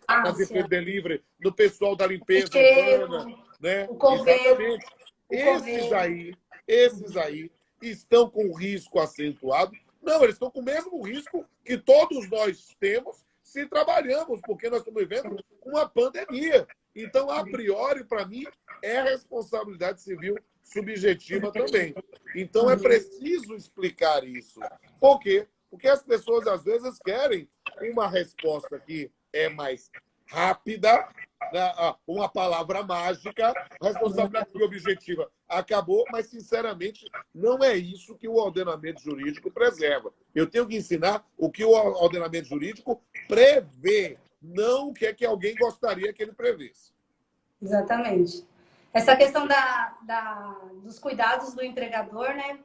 nas empresas de delivery, no pessoal da limpeza urbana, né? O coveiro. Exatamente. Esses aí estão com risco acentuado. Não, eles estão com o mesmo risco que todos nós temos se trabalhamos, porque nós estamos vivendo uma pandemia. Então, a priori, para mim, é responsabilidade civil subjetiva também. Então, é preciso explicar isso. Por quê? Porque as pessoas, às vezes, querem uma resposta que é mais rápida, uma palavra mágica, responsabilidade civil objetiva acabou, mas, sinceramente, não é isso que o ordenamento jurídico preserva. Eu tenho que ensinar o que o ordenamento jurídico prevê, não o que é que alguém gostaria que ele prevesse. Exatamente. Essa questão dos cuidados do empregador, né,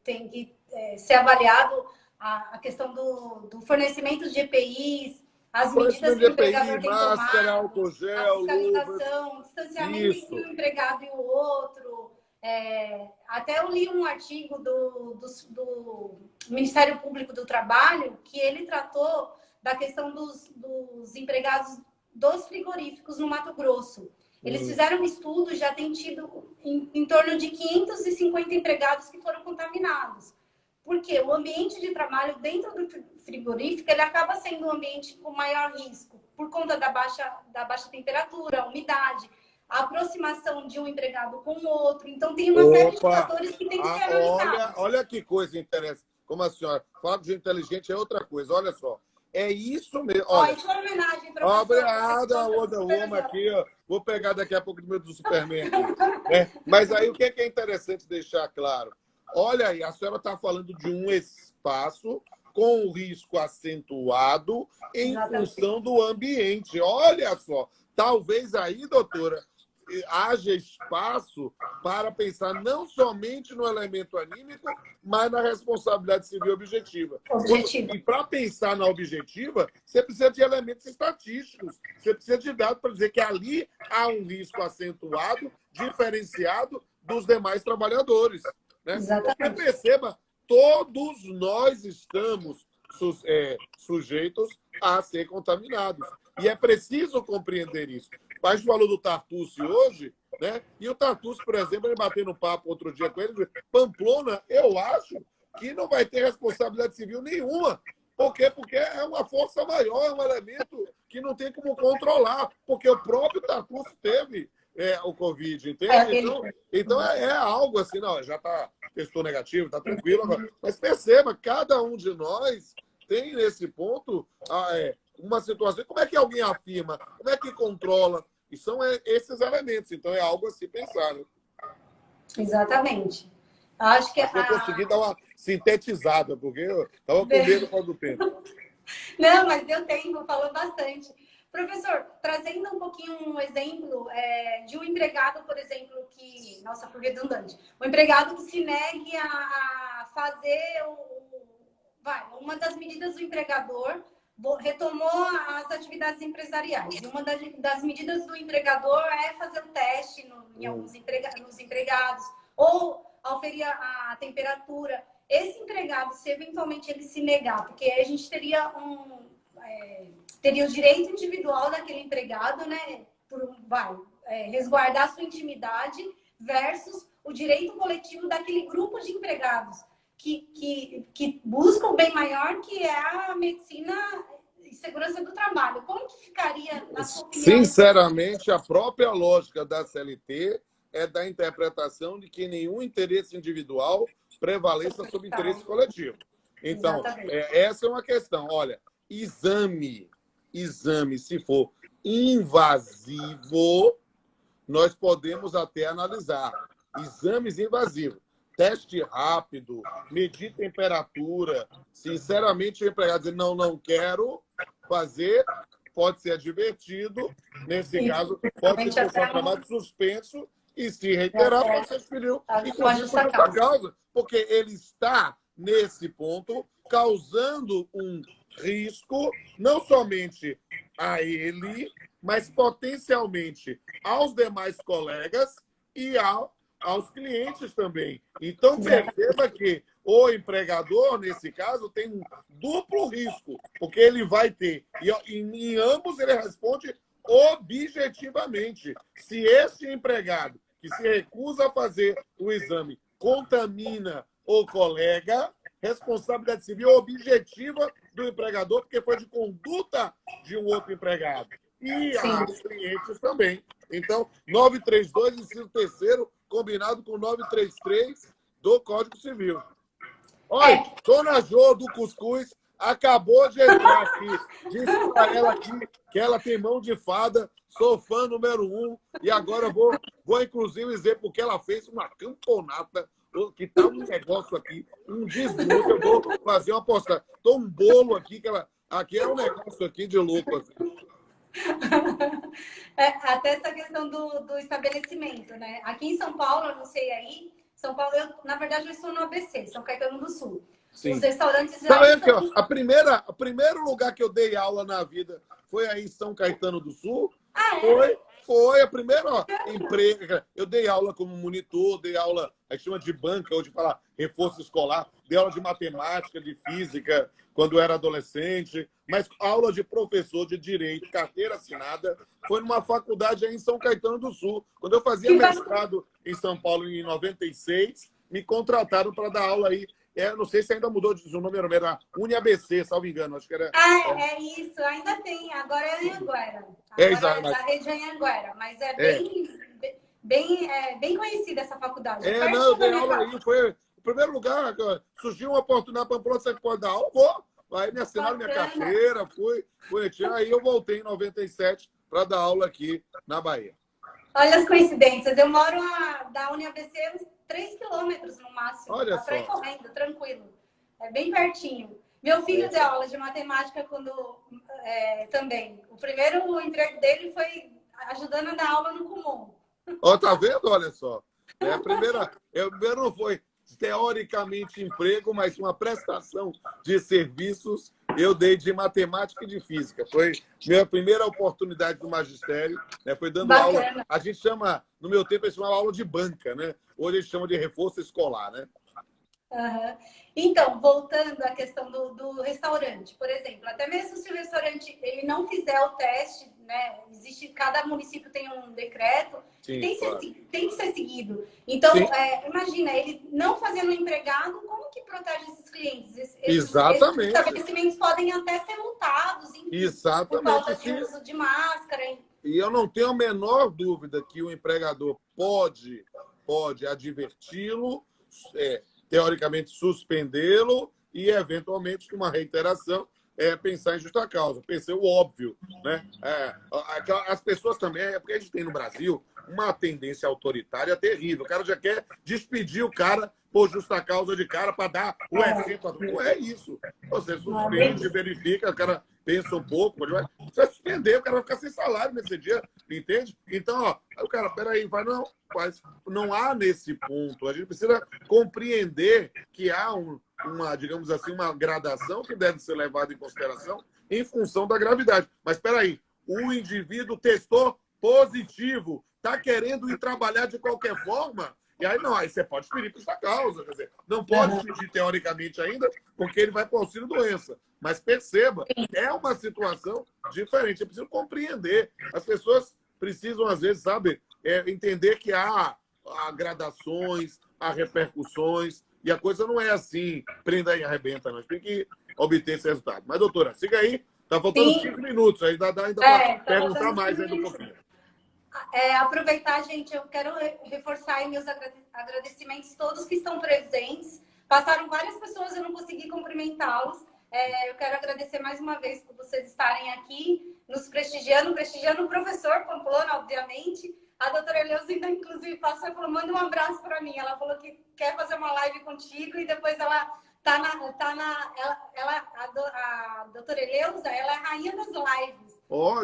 tem que ser avaliado a questão do fornecimento de EPIs, as medidas que o empregador tem máscara, tomado, álcool gel, a fiscalização, luvas, distanciamento entre um empregado e o outro. Até eu li um artigo do Ministério Público do Trabalho que ele tratou da questão dos empregados dos frigoríficos no Mato Grosso. Eles fizeram um estudo, já tem tido em torno de 550 empregados que foram contaminados. Porque o ambiente de trabalho dentro do frigorífico ele acaba sendo um ambiente com maior risco, por conta da baixa temperatura, umidade, a aproximação de um empregado com o outro. Então, tem uma série de fatores que tem que ser analisados. Olha que coisa interessante. Como a senhora fala de inteligente é outra coisa. Olha só. É isso mesmo. Olha, isso é uma homenagem para o obrigado, a Wonder Woman aqui. Ó. Vou pegar daqui a pouco do meu do Superman aqui. Mas aí o que é interessante deixar claro? Olha aí, a senhora está falando de um espaço com risco acentuado em função do ambiente. Olha só. Talvez aí, doutora, haja espaço para pensar não somente no elemento anímico, mas na responsabilidade civil objetiva. E para pensar na objetiva, você precisa de elementos estatísticos, você precisa de dados para dizer que ali há um risco acentuado, diferenciado dos demais trabalhadores. Né? Porque perceba, todos nós estamos sujeitos a ser contaminados. E é preciso compreender isso. A gente falou do Tartucci hoje, né? E o Tartucci, por exemplo, ele bateu no papo outro dia com ele, Pamplona, eu acho que não vai ter responsabilidade civil nenhuma. Por quê? Porque é uma força maior, é um elemento que não tem como controlar, porque o próprio Tartucci teve o Covid, entende? Então é algo assim, não, já está testou negativo, está tranquilo agora. Mas perceba, cada um de nós tem nesse ponto uma situação. Como é que alguém afirma? Como é que controla? E são esses elementos. Então, é algo a se pensar. Né? Exatamente. Acho que eu consegui dar uma sintetizada, porque eu estava com medo por causa do tempo. Não, mas deu tempo, falou bastante. Professor, trazendo um pouquinho um exemplo de um empregado, por exemplo, que... Nossa, foi redundante. Um empregado que se negue a fazer uma das medidas do empregador retomou as atividades empresariais. E uma das medidas do empregador é fazer um teste em alguns nos empregados ou auferir a temperatura. Esse empregado, se eventualmente ele se negar, porque a gente teria o direito individual daquele empregado, né, resguardar sua intimidade versus o direito coletivo daquele grupo de empregados que buscam o bem maior, que é a medicina e segurança do trabalho. Como que ficaria, na sua opinião? Sinceramente, a própria lógica da CLT é da interpretação de que nenhum interesse individual prevaleça sobre interesse coletivo. Então, essa é uma questão. Olha, exame, se for invasivo, nós podemos até analisar. Exames invasivos. Teste rápido, medir temperatura. Sinceramente, o empregado dizer, não quero fazer, pode ser advertido. Nesse caso, pode ser chamado de suspenso e, se reiterar, pode ser expelido, inclusive por justa causa, porque ele está, nesse ponto, causando um risco, não somente a ele, mas potencialmente aos demais colegas e aos clientes também. Então, perceba que o empregador, nesse caso, tem um duplo risco, porque ele vai ter, e em ambos ele responde objetivamente. Se esse empregado que se recusa a fazer o exame contamina o colega, responsabilidade civil objetiva do empregador, porque foi de conduta de um outro empregado. E aos clientes também. Então, 932, inciso 3º, combinado com 933 do Código Civil. Olha, Dona Jô do Cuscuz acabou de entrar aqui. Disse para ela aqui que ela tem mão de fada, sou fã número 1, e agora vou inclusive dizer porque ela fez uma camponata, que está um negócio aqui, um desmonte. Eu vou fazer uma postagem. Estou um bolo aqui, aqui é um negócio aqui de louco. Assim. Até essa questão do estabelecimento, né? Aqui em São Paulo, eu não sei aí, São Paulo, na verdade, eu estou no ABC, São Caetano do Sul. Sim. Os restaurantes já Sabe estão... que, o primeiro lugar que eu dei aula na vida foi aí em São Caetano do Sul. Foi a primeira emprego. Eu dei aula como monitor, dei aula, a gente chama de banca, hoje fala reforço escolar, dei aula de matemática, de física, quando eu era adolescente, mas aula de professor de direito, carteira assinada, foi numa faculdade aí em São Caetano do Sul. Quando eu fazia mestrado em São Paulo em 96, me contrataram para dar aula aí. Não sei se ainda mudou de nome, era UniABC, salvo engano. Acho que era. É isso, ainda tem. Agora é em Anguera. Exato. A rede é em Anguera, mas bem conhecida essa faculdade. Eu dei aula aí. Foi o primeiro lugar, surgiu uma oportunidade para você que pode dar aula, vou. Aí me assinaram minha carteira, fui bonitinho. Aí eu voltei em 97 para dar aula aqui na Bahia. Olha as coincidências. Eu moro da UniABC uns 3 quilômetros no máximo. Olha pra ir só. correndo, tranquilo. É bem pertinho. Meu filho deu aula de matemática também. O primeiro emprego dele foi ajudando a dar aula no Kumon. Tá vendo? Olha só. A primeira não foi teoricamente emprego, mas uma prestação de serviços eu dei de matemática e de física. Foi minha primeira oportunidade do magistério, né? Foi dando aula. A gente chama, no meu tempo, a gente chamava aula de banca, né? Hoje a gente chama de reforço escolar, né? Uhum. Então, voltando à questão do restaurante, por exemplo, até mesmo se o restaurante ele não fizer o teste, né? Cada município tem um decreto, Sim, tem que ser seguido. Então, imagina, ele não fazendo o empregado, como que protege esses clientes? Exatamente. Esses estabelecimentos podem até ser multados, enfim, exatamente. por falta de uso de máscara. E eu não tenho a menor dúvida que o empregador pode adverti-lo, teoricamente suspendê-lo e, eventualmente, numa reiteração, pensar em justa causa. Pensei o óbvio, né? As pessoas também, porque a gente tem no Brasil uma tendência autoritária terrível. O cara já quer despedir o cara por justa causa de cara para dar o exemplo. Não é isso. Você suspende, verifica, o cara pensa um pouco, você vai suspender, o cara vai ficar sem salário nesse dia, entende? Então, o cara, peraí, não há nesse ponto. A gente precisa compreender que há digamos assim, uma gradação que deve ser levada em consideração em função da gravidade. Mas peraí, o indivíduo testou positivo, está querendo ir trabalhar de qualquer forma, e aí aí você pode pedir por esta causa, quer dizer, não pode pedir teoricamente ainda, porque ele vai para o auxílio-doença. Mas perceba, é uma situação diferente. Eu preciso compreender. As pessoas precisam, às vezes, entender que há gradações, há repercussões, e a coisa não é assim, prenda e arrebenta, nós tem que obter esse resultado. Mas, doutora, siga aí, Tá faltando Sim. 5 minutos, ainda dá para Tá perguntar faltando mais 5 ainda um minutos. pouquinho. Aproveitar, gente, eu quero reforçar aí meus agradecimentos todos que estão presentes. Passaram várias pessoas, eu não consegui cumprimentá-los. Eu quero agradecer mais uma vez por vocês estarem aqui, nos prestigiando o professor Pamplona, obviamente. A doutora Eleusa ainda, inclusive, passou e falou, manda um abraço para mim. Ela falou que quer fazer uma live contigo e depois ela a doutora Eleusa, ela é a rainha das lives.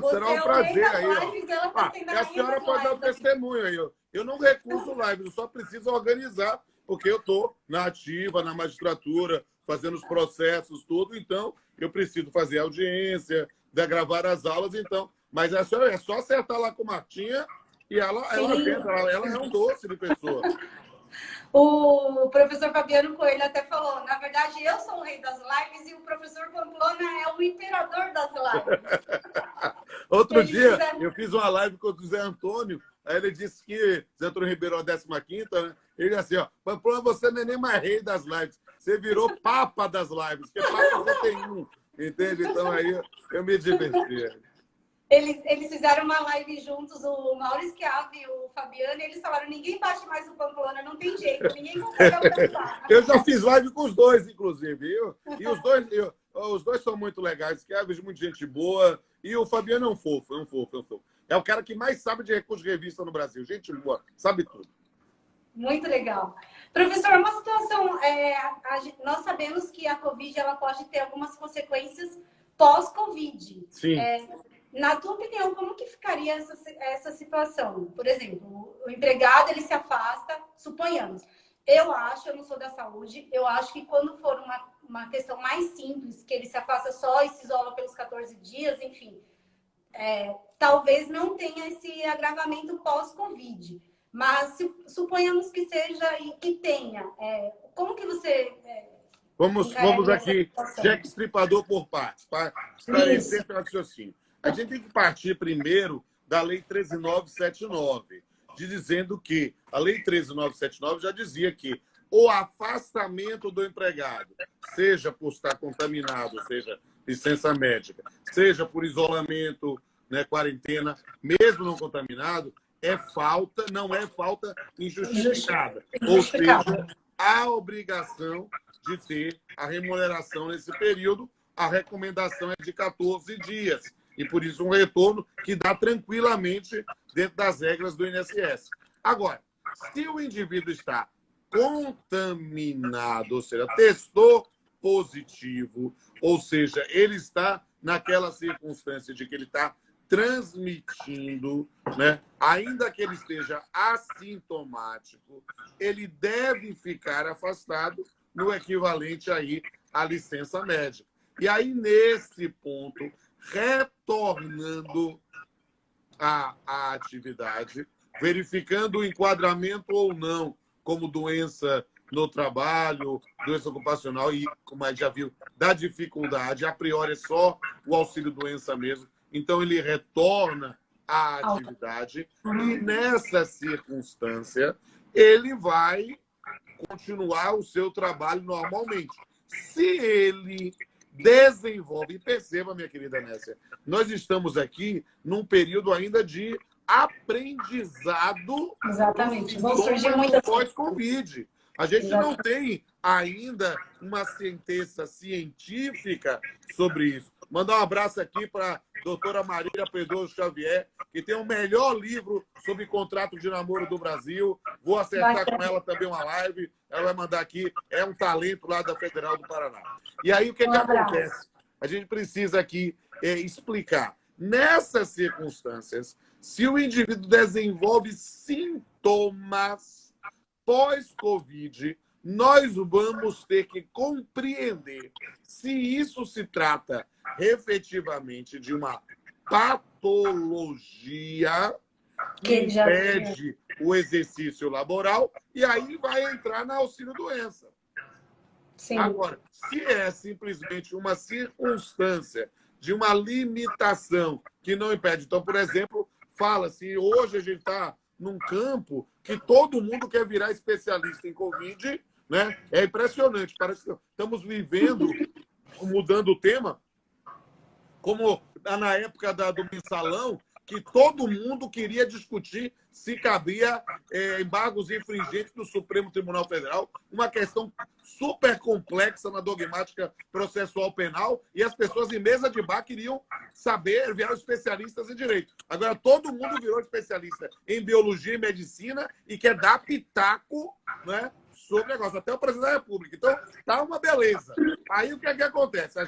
Será um prazer aí. Lives, ela tá sendo A senhora pode dar um testemunho aí. Eu não recuso lives, eu só preciso organizar, porque eu estou na ativa, na magistratura, fazendo os processos, tudo. Então, eu preciso fazer audiência, gravar as aulas, então. Mas é só acertar lá com Martinha e ela é um doce de pessoa. O professor Fabiano Coelho até falou, na verdade, eu sou o rei das lives e o professor Pamplona é o imperador das lives. Outro dia, eu fiz uma live com o Zé Antônio, aí ele disse que Zé Antônio Ribeiro é a 15ª, né? Ele disse assim, ó, Pamplona, você não é nem mais rei das lives, você virou papa das lives, porque papa você tem um, entende? Então aí eu me diverti. Eles fizeram uma live juntos, o Maurício Chiave e o Fabiano, e eles falaram, ninguém bate mais o Pamplona, não tem jeito, ninguém consegue alcançar. Eu já fiz live com os dois, inclusive. E os dois são muito legais, Chiave é muita gente boa, e o Fabiano é um fofo. É o cara que mais sabe de recursos de revista no Brasil. Gente boa, sabe tudo. Muito legal. Professor, uma situação, nós sabemos que a Covid ela pode ter algumas consequências pós-Covid. Sim. Na tua opinião, como que ficaria essa situação? Por exemplo, o empregado ele se afasta, suponhamos. Eu não sou da saúde, eu acho que quando for uma questão mais simples, que ele se afasta só e se isola pelos 14 dias, enfim, talvez não tenha esse agravamento pós-Covid. Mas suponhamos que seja e que tenha. Como que você... Vamos aqui, cheque estripador por partes, para esclarecer o raciocínio. A gente tem que partir primeiro da Lei 13.979, dizendo que a Lei 13.979 já dizia que o afastamento do empregado, seja por estar contaminado, seja licença médica, seja por isolamento, né, quarentena, mesmo não contaminado, não é falta injustificada. Ou seja, há obrigação de ter a remuneração nesse período, a recomendação é de 14 dias. E, por isso, um retorno que dá tranquilamente dentro das regras do INSS. Agora, se o indivíduo está contaminado, ou seja, testou positivo, ou seja, ele está naquela circunstância de que ele está transmitindo, né? Ainda que ele esteja assintomático, ele deve ficar afastado no equivalente aí à licença médica. E aí, nesse ponto, retornando à atividade, verificando o enquadramento ou não como doença no trabalho, doença ocupacional e, como a gente já viu, da dificuldade, a priori é só o auxílio-doença mesmo. Então, ele retorna à atividade e, nessa circunstância, ele vai continuar o seu trabalho normalmente. Se ele desenvolve, e perceba, minha querida Nécia, nós estamos aqui num período ainda de aprendizado. Exatamente. Vão surgir muitas pós-Covid. A gente não tem ainda uma sentença científica sobre isso. Mandar um abraço aqui para a doutora Marília Pedroso Xavier, que tem o melhor livro sobre contrato de namoro do Brasil. Vou acertar com ela também uma live. Ela vai mandar aqui. É um talento lá da Federal do Paraná. E aí, o que acontece? A gente precisa aqui explicar. Nessas circunstâncias, se o indivíduo desenvolve sintomas pós-Covid, nós vamos ter que compreender se isso se trata efetivamente de uma patologia que impede o exercício laboral e aí vai entrar na auxílio-doença. Sim. Agora, se é simplesmente uma circunstância de uma limitação que não impede. Então, por exemplo, fala-se, hoje a gente está num campo que todo mundo quer virar especialista em Covid, né? É impressionante, parece que estamos vivendo, mudando o tema, como na época do mensalão, que todo mundo queria discutir se cabia embargos infringentes do Supremo Tribunal Federal, uma questão super complexa na dogmática processual penal, e as pessoas em mesa de bar queriam saber, vieram especialistas em direito. Agora, todo mundo virou especialista em biologia e medicina e quer dar pitaco, né, sobre o negócio, até o presidente da República. Então, tá uma beleza. Aí, o que é que acontece?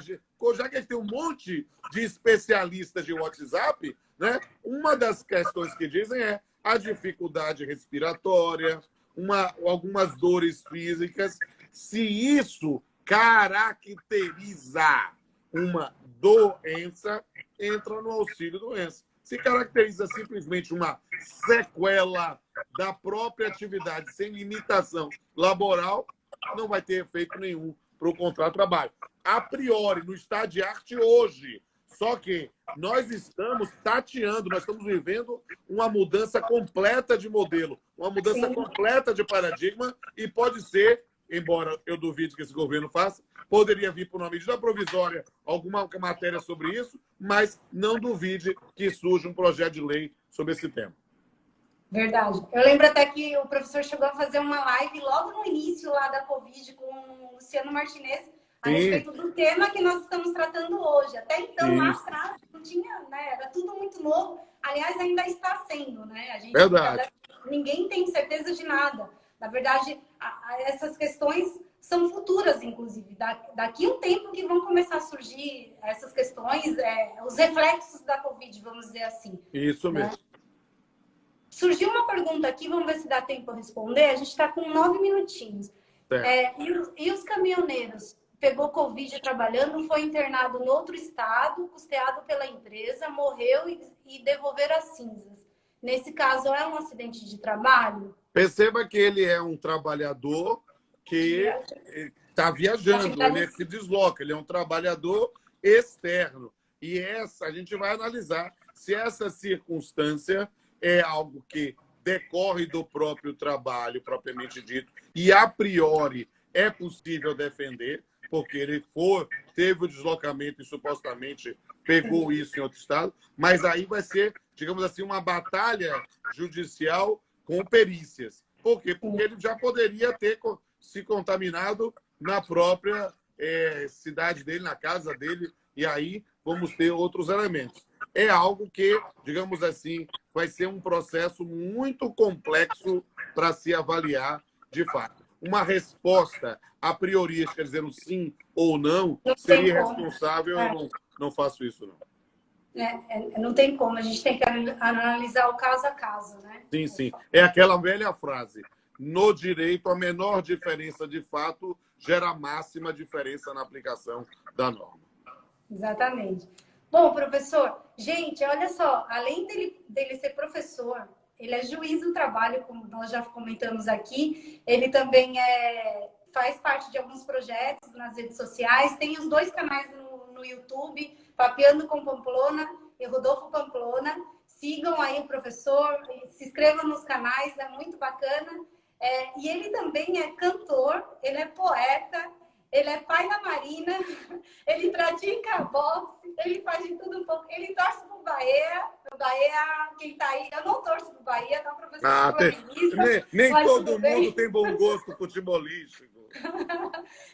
Já que a gente tem um monte de especialistas de WhatsApp, né, uma das questões que dizem é a dificuldade respiratória, algumas dores físicas. Se isso caracteriza uma doença, entra no auxílio-doença. Se caracteriza simplesmente uma sequela da própria atividade sem limitação laboral, não vai ter efeito nenhum para o contrato de trabalho. A priori, no estado de arte hoje. Só que nós estamos tateando, nós estamos vivendo uma mudança completa de modelo, uma mudança completa de paradigma, e pode ser, embora eu duvide que esse governo faça, poderia vir por uma medida provisória alguma matéria sobre isso, mas não duvide que surja um projeto de lei sobre esse tema. Verdade. Eu lembro até que o professor chegou a fazer uma live logo no início lá da Covid com o Luciano Martinez a respeito do tema que nós estamos tratando hoje. Até então, lá atrás, não tinha, né? Era tudo muito novo. Aliás, ainda está sendo, né? A gente, verdade. Ninguém tem certeza de nada. Na verdade, essas questões são futuras, inclusive. Daqui a um tempo que vão começar a surgir essas questões, os reflexos da Covid, vamos dizer assim. Isso mesmo. Né? Surgiu uma pergunta aqui, vamos ver se dá tempo de responder. A gente está com 9 minutinhos. E os caminhoneiros? Pegou Covid trabalhando, foi internado em outro estado, custeado pela empresa, morreu e devolveram as cinzas. Nesse caso, é um acidente de trabalho? Perceba que ele é um trabalhador que está viajando, ele se desloca, ele é um trabalhador externo. E a gente vai analisar se essa circunstância é algo que decorre do próprio trabalho, propriamente dito, e a priori é possível defender, porque ele teve o deslocamento e supostamente pegou isso em outro estado, mas aí vai ser, digamos assim, uma batalha judicial com perícias. Por quê? Porque ele já poderia ter se contaminado na própria cidade dele, na casa dele, e aí vamos ter outros elementos. É algo que, digamos assim, vai ser um processo muito complexo para se avaliar de fato. Uma resposta a priori, quer dizer, um sim ou não, seria irresponsável, eu não faço isso, não. Não tem como, a gente tem que analisar o caso a caso, né? Sim, sim. É aquela velha frase. No direito, a menor diferença de fato gera a máxima diferença na aplicação da norma. Exatamente. Bom, professor, gente, olha só, além dele ser professor, ele é juiz do trabalho, como nós já comentamos aqui, ele também faz parte de alguns projetos nas redes sociais, tem os 2 canais no YouTube, Papeando com Pamplona e Rodolfo Pamplona. Sigam aí o professor, se inscrevam nos canais, é muito bacana. E ele também é cantor, ele é poeta, ele é pai da Marina, ele pratica boxe, ele faz de tudo um pouco. Ele torce pro Bahia, quem tá aí, eu não torço pro Bahia, tá, professor? Nem todo mundo tem bom gosto futebolístico.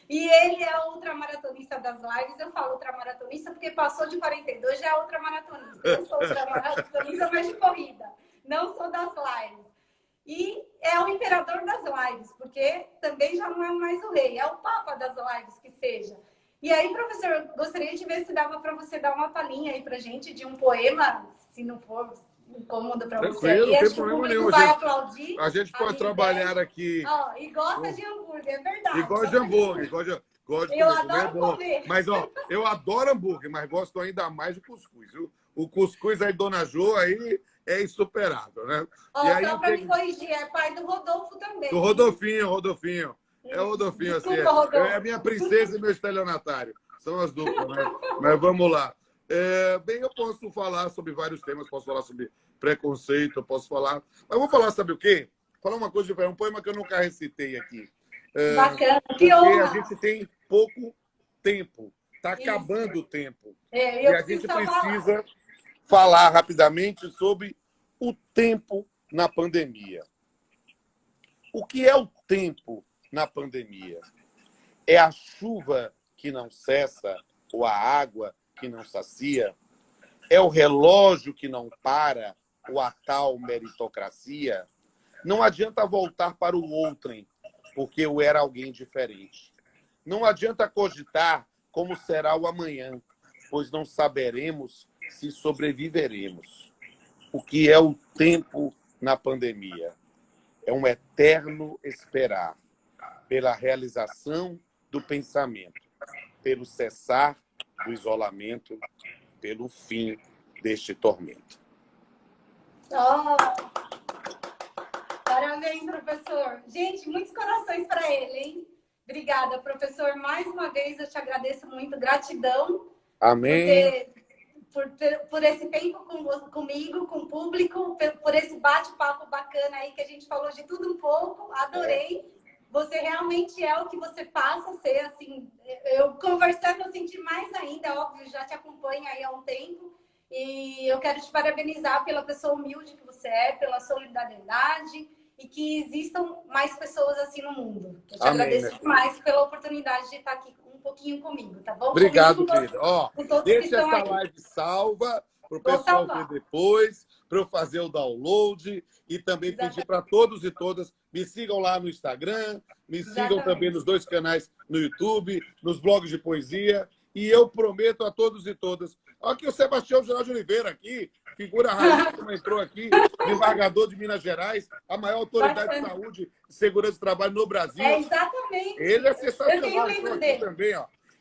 E ele é ultramaratonista das lives. Eu falo ultramaratonista porque passou de 42, já é ultramaratonista. Eu sou ultramaratonista, mas de corrida. Não sou das lives. E é o imperador das lives, porque também já não é mais o rei, é o papa das lives que seja. E aí, professor, gostaria de ver se dava para você dar uma palhinha aí pra gente de um poema, se não for incômodo para você. Tranquilo, não tem problema nenhum. Vai aplaudir. A gente pode trabalhar aqui. E gosta de hambúrguer, é verdade. E gosta de hambúrguer, gosto de eu adoro comer. Mas, eu adoro hambúrguer, mas gosto ainda mais de cuscuz, viu? O cuscuz aí, Dona Jo, aí é insuperável, né? E aí, só para me corrigir, é pai do Rodolfo também. Do Rodolfinho. É o Rodolfinho, assim. Rodolfo. É a minha princesa e meu estelionatário. São as duplas, né? Mas vamos lá. Bem, eu posso falar sobre vários temas, posso falar sobre preconceito, eu posso falar... Mas vou falar, sabe o quê? Falar uma coisa diferente, um poema que eu nunca recitei aqui. Bacana, que porque honra! A gente tem pouco tempo Está acabando o tempo. E a gente precisa falar rapidamente sobre o tempo na pandemia. O que é o tempo na pandemia? É a chuva que não cessa ou a água que não sacia? É o relógio que não para ou a tal meritocracia? Não adianta voltar para o outrem, porque eu era alguém diferente. Não adianta cogitar como será o amanhã, pois não saberemos se sobreviveremos. O que é o tempo na pandemia? É um eterno esperar pela realização do pensamento, pelo cessar do isolamento, pelo fim deste tormento. Oh, parabéns, professor. Gente, muitos corações para ele, hein? Obrigada, professor. Mais uma vez, eu te agradeço muito. Gratidão. Amém. Por esse tempo comigo, com o público, por esse bate-papo bacana aí, que a gente falou de tudo um pouco. Adorei. Você realmente é o que você passa a ser, assim. Eu conversando, eu senti mais ainda, óbvio, já te acompanho aí há um tempo. E eu quero te parabenizar pela pessoa humilde que você é, pela solidariedade e que existam mais pessoas assim no mundo. Eu te agradeço demais pela oportunidade de estar aqui um pouquinho comigo, tá bom? Obrigado, querida. Deixa essa aqui. live salva para o pessoal ver depois, para eu fazer o download e também pedir para todos e todas me sigam lá no Instagram, me sigam também nos 2 canais no YouTube, nos blogs de poesia. E eu prometo a todos e todas. Olha aqui o Sebastião Geraldo Oliveira, aqui, figura raríssima, entrou aqui, desembargador de Minas Gerais, a maior autoridade de saúde e segurança do trabalho no Brasil. Exatamente. Ele é sensacional, entrou aqui também.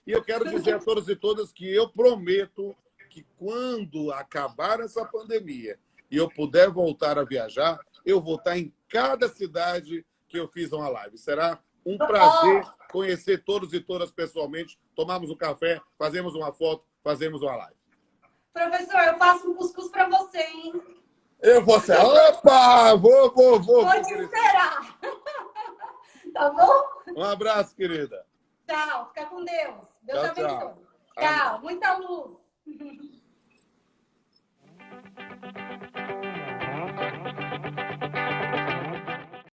E eu quero dizer a todos e todas que eu prometo que quando acabar essa pandemia e eu puder voltar a viajar, eu vou estar em cada cidade que eu fiz uma live. Será um prazer conhecer todos e todas pessoalmente, tomarmos um café, fazemos uma foto, fazemos uma live. Professor, eu faço um cuscuz para você, hein? Eu vou ser... Opa! Vou te esperar. Tá bom? Um abraço, querida. Tchau. Fica com Deus. Deus abençoe. Tchau. Muita luz.